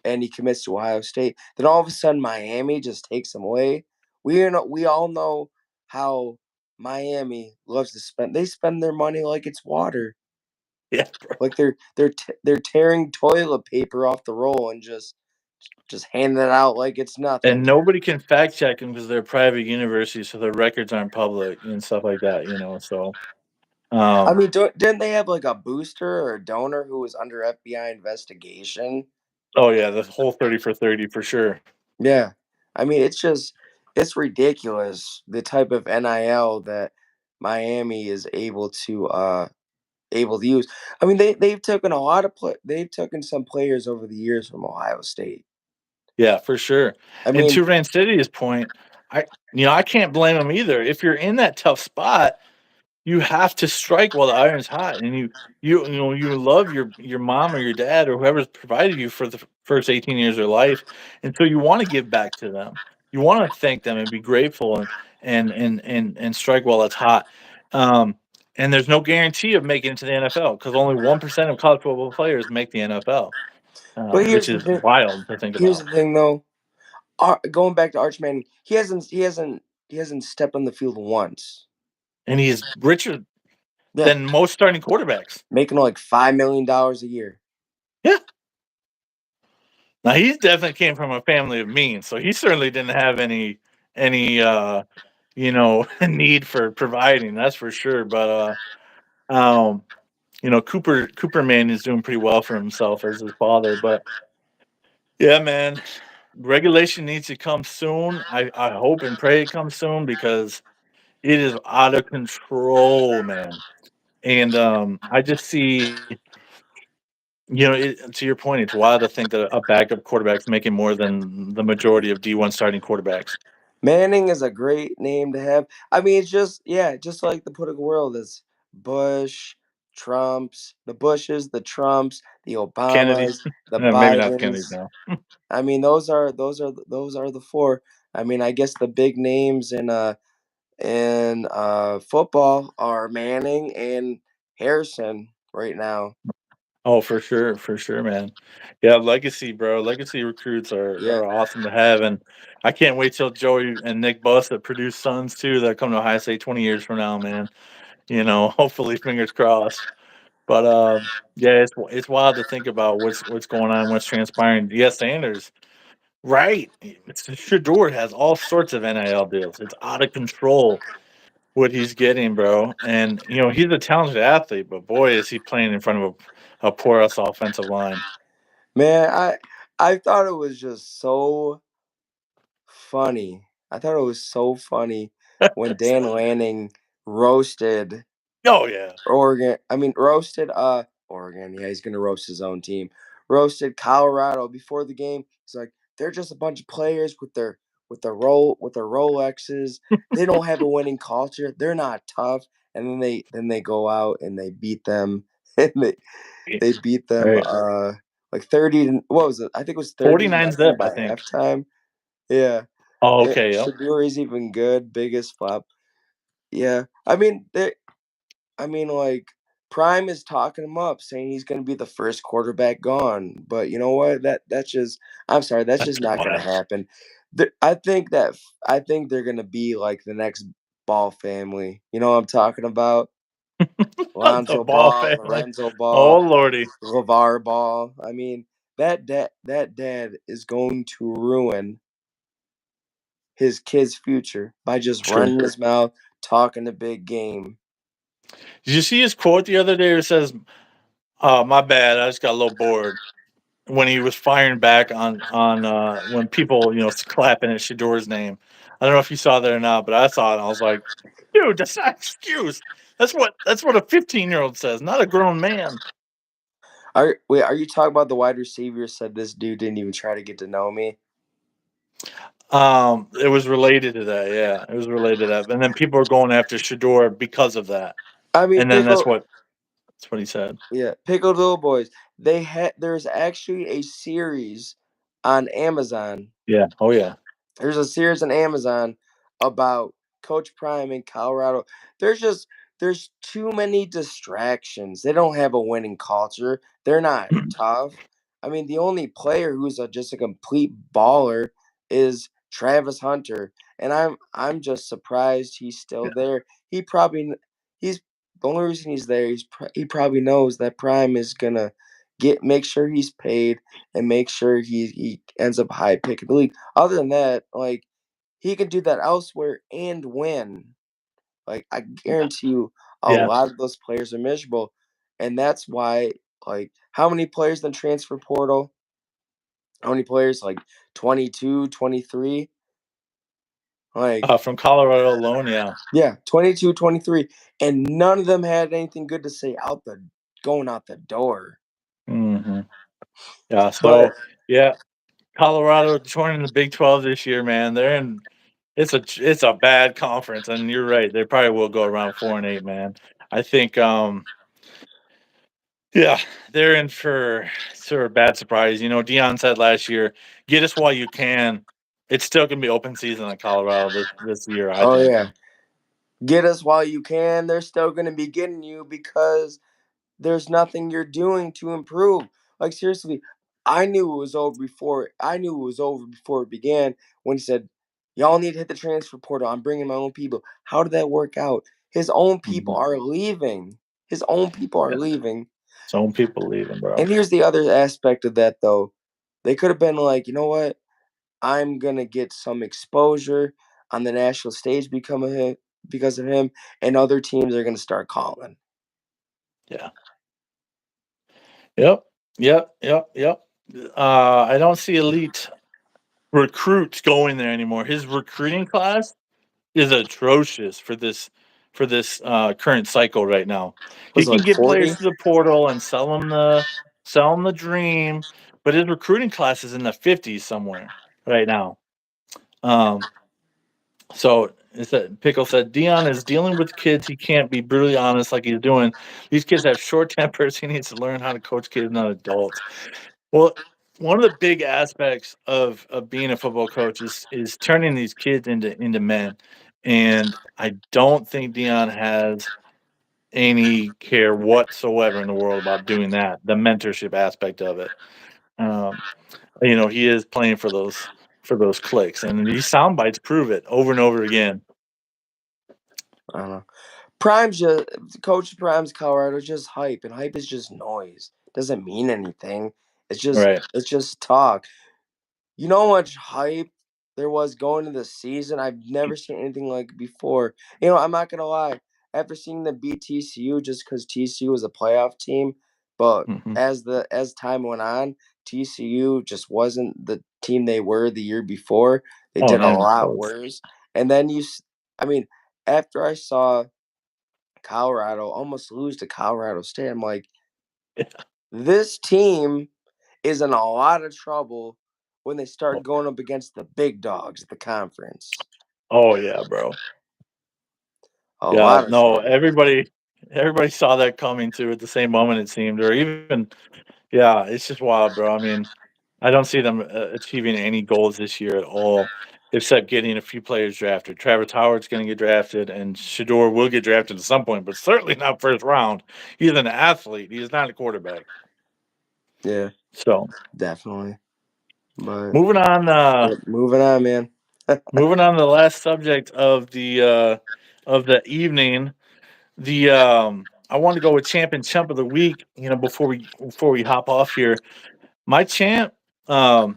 and he commits to Ohio State. Then all of a sudden Miami just takes him away. We all know how Miami loves to spend. They spend their money like it's water. Yeah, bro. Like they're tearing toilet paper off the roll and just handing it out like it's And nothing. nobody can fact check them because they're private universities, so their records aren't public and stuff like that. You know, so I um, mean, didn't they have like a booster or a donor who was under FBI investigation? oh yeah, the whole 30 for 30 for sure. Yeah. I mean, it's ridiculous the type of NIL that Miami is able to use. I mean, they've taken a lot of they've taken some players over the years from Ohio State. Yeah, for sure. I And mean, to Rancidia's point, I can't blame them either. If you're in that tough spot, you have to strike while the iron's hot, and you love your mom or your dad or whoever's provided you for the first 18 years of their life, and so you want to give back to them. You want to thank them and be grateful and strike while it's hot. Um, and there's no guarantee of making it to the NFL because only 1% of college football players make the NFL, but which is wild to think here's about. the thing though. Going back to Arch Manning, he hasn't stepped on the field once. And he's richer Yeah, than most starting quarterbacks. making like $5 million a year. Yeah. Now he definitely came from a family of means, so he certainly didn't have any need for providing, that's for sure. But Cooper Man is doing pretty well for himself as his father. But yeah, man, regulation needs to come soon. I hope and pray it comes soon because it is out of control, man. And I just see, to your point, it's wild to think that a backup quarterback's making more than the majority of D1 starting quarterbacks. Manning is a great name to have. I mean, it's just yeah, just like the political world is Bush, Trumps, the Bushes, the Trumps, the Kennedys, Obamas, the maybe not the Kennedys Bidens. now. I mean, those are the four. I mean, I guess the big names in football are Manning and Harrison right now. Oh, for sure, man. Yeah, legacy, bro. Legacy recruits Yeah. are awesome to have, and I can't wait till Joey and Nick Bosa produce sons too that come to Ohio State 20 years from now, man. Hopefully, fingers crossed. But yeah, it's wild to think about what's going on, what's transpiring. Yes, Sanders, right? Shador has all sorts of NIL deals. It's out of control what he's getting, bro. And he's a talented athlete, but boy, is he playing in front of a porous offensive line. Man, I thought it was just so funny. I thought it was so funny when Dan Lanning roasted Oh yeah, Oregon. I mean, roasted Oregon. Yeah, he's gonna roast his own team. Roasted Colorado before the game. He's like, they're just a bunch of players with their Rolexes. They don't have a winning culture. They're not tough. And then they go out and they beat them. And they beat them right. like 30 to, what was it? I think it was 30 to 49 nothing zip, by I think. halftime. Yeah. Oh, okay, yep. Shador is even good, biggest flop. Yeah. I mean, like Prime is talking him up, saying he's going to be the first quarterback gone. But you know what? That's just I'm sorry, that's That's just not going to wild. happen. I think they're going to be like the next Ball family. You know what I'm talking about? The Lonzo Ball Ball, family. Lorenzo Oh Ball, lordy. LeVar Ball. I mean, that dad is going to ruin his kid's future by just True. running his mouth, talking a big game. Did you see his quote the other day? Where it says, "Oh, my bad. I just got a little bored." When he was firing back on when people clapping at Shador's name. I don't know if you saw that or not, but I saw it and I was like, dude, that's not an excuse. That's what a 15-year-old says, not a grown man. Are you talking about the wide receiver said this dude didn't even try to get to know me? It was related to that, yeah. It was related to that. And then people are going after Shador because of that. I mean, And then that's pickle. what he said. Yeah, pickled little boys. There's actually a series on Amazon. Yeah. Oh yeah. There's a series on Amazon about Coach Prime in Colorado. There's just there's too many distractions. They don't have a winning culture. They're not tough. I mean, the only player who's just a complete baller is Travis Hunter, and I'm just surprised he's still Yeah. there. He's the only reason he's there. He probably knows that Prime is gonna make sure he's paid and make sure he ends up high pick in the league. Other than that, like he could do that elsewhere and win. Like I Yeah. guarantee you, a Yeah. lot of those players are miserable, and that's why. Like how many players in the transfer portal? How many players? Like 22, 23. Like From Colorado alone, yeah. yeah, 22, 23, and none of them had anything good to say going out the door. Hmm. Yeah. But So yeah, Colorado joining the Big 12 this year, man. It's a bad conference, and you're right. They probably will go around 4-8, man. I think yeah, they're in for a bad surprise. Dion said last year, "Get us while you can." It's still gonna be open season in Colorado this year, I oh think. yeah, get us while you can. They're still going to be getting you because there's nothing you're doing to improve. Like seriously, I knew it was over before it began when he said, "Y'all need to hit the transfer portal. I'm bringing my own people." How did that work out? His own people Mhm. are leaving. His own people are Yeah, leaving. some people leaving, And bro. here's the other aspect of that though. They could have been like, you know what? I'm gonna get some exposure on the national stage because of him, and other teams are gonna start calling. Yeah. Yep. Yep. Yep. Yep. I don't see elite recruits going there anymore. His recruiting class is atrocious for this current cycle right now. He Was it can like get players 40? to the portal and sell them the dream, but his recruiting class is in the 50s somewhere right now. Um, so Pickle said Dion is dealing with kids. He can't be brutally honest like he's doing. These kids have short tempers. He needs to learn how to coach kids, not adults. Well, one of the big aspects of being a football coach is turning these kids into men, and I don't think Dion has any care whatsoever in the world about doing that. The mentorship aspect of it. Um, he is playing for those clicks, and these sound bites prove it over and over again. I don't know. Prime's just Coach Prime's Colorado is just hype, and hype is just noise. Doesn't mean anything. Right. It's just talk. You know how much hype there was going into the season? I've never seen anything like it before. I'm not gonna lie. After seeing the beat TCU, just because TCU was a playoff team, but Hmm. as time went on, TCU just wasn't the team they were the year before. They Oh, did a not even lot close. worse. And then I mean, after I saw Colorado almost lose to Colorado State, I'm like, this team is in a lot of trouble when they start Oh, going up against the big dogs at the conference. oh yeah, bro. A Yeah, lot of no, trouble. everybody saw that coming too at the same moment it seemed, or even yeah, it's just wild, bro. I mean, I don't see them achieving any goals this year at all, except getting a few players drafted. Travis Howard's going to get drafted, and Shador will get drafted at some point, but certainly not first round. He's an athlete. He is not a quarterback. Yeah, So definitely. But moving on, yep, moving on, man. moving on to the last subject of the evening. I want to go with champ and chump of the week. Before we hop off here. My champ, we're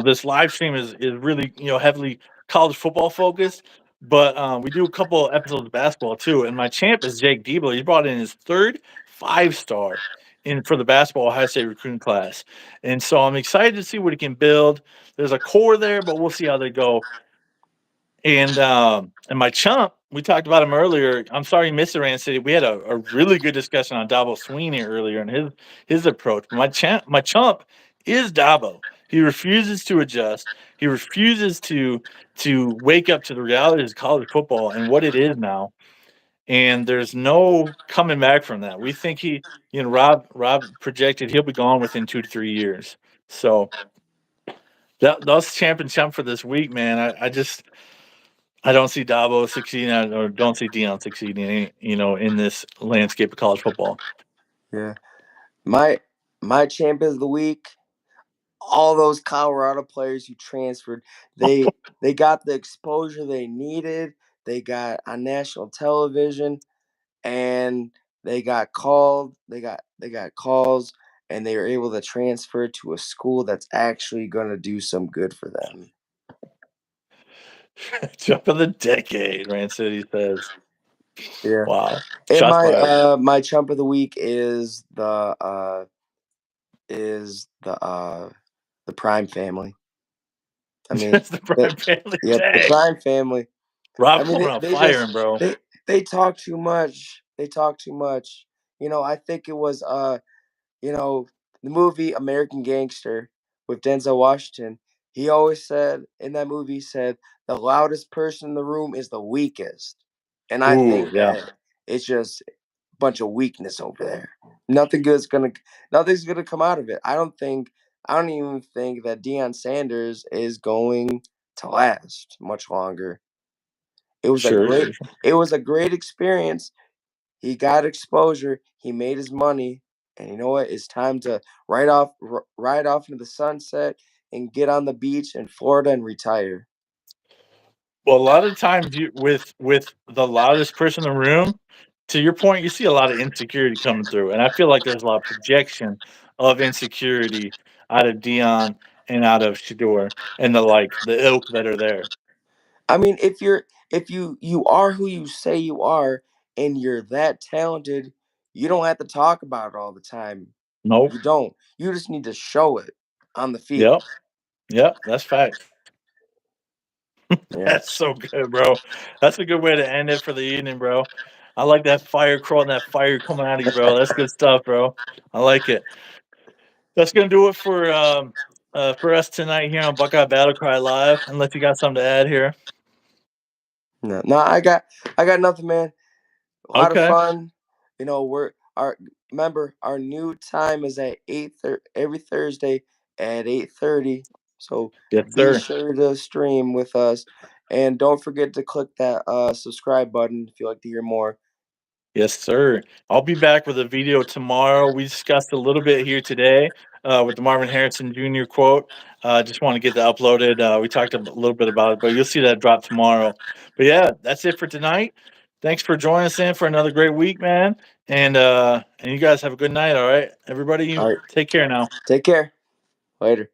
this live stream is really heavily college football focused, but we do a couple episodes of basketball too. And my champ is Jake Diebler. He brought in his third 5-star in for the basketball Ohio State recruiting class. And so I'm excited to see what he can build. There's a core there, but we'll see how they go. And my chump, we talked about him earlier. I'm sorry you missed it, Rand City. We had a really good discussion on Dabo Sweeney earlier and his approach. But my chump is Dabo. He refuses to adjust. He refuses to wake up to the realities of college football and what it is now. And there's no coming back from that. We think Rob projected he'll be gone within 2 to 3 years. So that's champ and chump for this week, man. I don't see Dabo succeeding or don't see Dion succeeding, in this landscape of college football. Yeah. My champions of the week, all those Colorado players who transferred, they got the exposure they needed. They got on national television, and they got calls, and they were able to transfer to a school that's actually going to do some good for them. Jump of the decade, Rand City says. Yeah. Wow. And Shots fired. my chump of the week is the Prime family. I mean, It's the Prime family. the Dang. Prime family. Rob I mean, coming they, on they firing, just bro. they talk too much. They talk too much. I think it was the movie American Gangster with Denzel Washington. He always said in that movie, he said the loudest person in the room is the weakest, and I Ooh, think yeah. that it's just a bunch of weakness over there. Nothing's gonna come out of it. I don't even think that Deion Sanders is going to last much longer. It was a Sure, great sure, sure. it was a great experience. He got exposure. He made his money, and you know what? It's time to ride off into the sunset and get on the beach in Florida and retire. Well, a lot of times with the loudest person in the room, to your point, you see a lot of insecurity coming through. And I feel like there's a lot of projection of insecurity out of Dion and out of Shador and the ilk that are there. I mean, if you are who you say you are and you're that talented, you don't have to talk about it all the time. Nope. You don't. You just need to show it on the field. Yep. Yep. That's facts. Yeah. That's so good, bro. That's a good way to end it for the evening, bro. I like that fire crawling, that fire coming out of you, bro. That's good stuff, bro. I like it. That's gonna do it for us tonight here on Buckeye Battle Cry Live. Unless you got something to add here. No, I got nothing, man. A lot of Okay. fun. We're our remember our new time is at every Thursday at 8:30. So Yes, be sir. sure to stream with us, and don't forget to click that subscribe button if you like to hear more. Yes, sir. I'll be back with a video tomorrow. We discussed a little bit here today with the Marvin Harrison Jr. quote. Just want to get that uploaded. We talked a little bit about it, but you'll see that drop tomorrow. But yeah, that's it for tonight. Thanks for joining us in for another great week, man. And you guys have a good night. All right, everybody, All you right, take care now. take care. Later.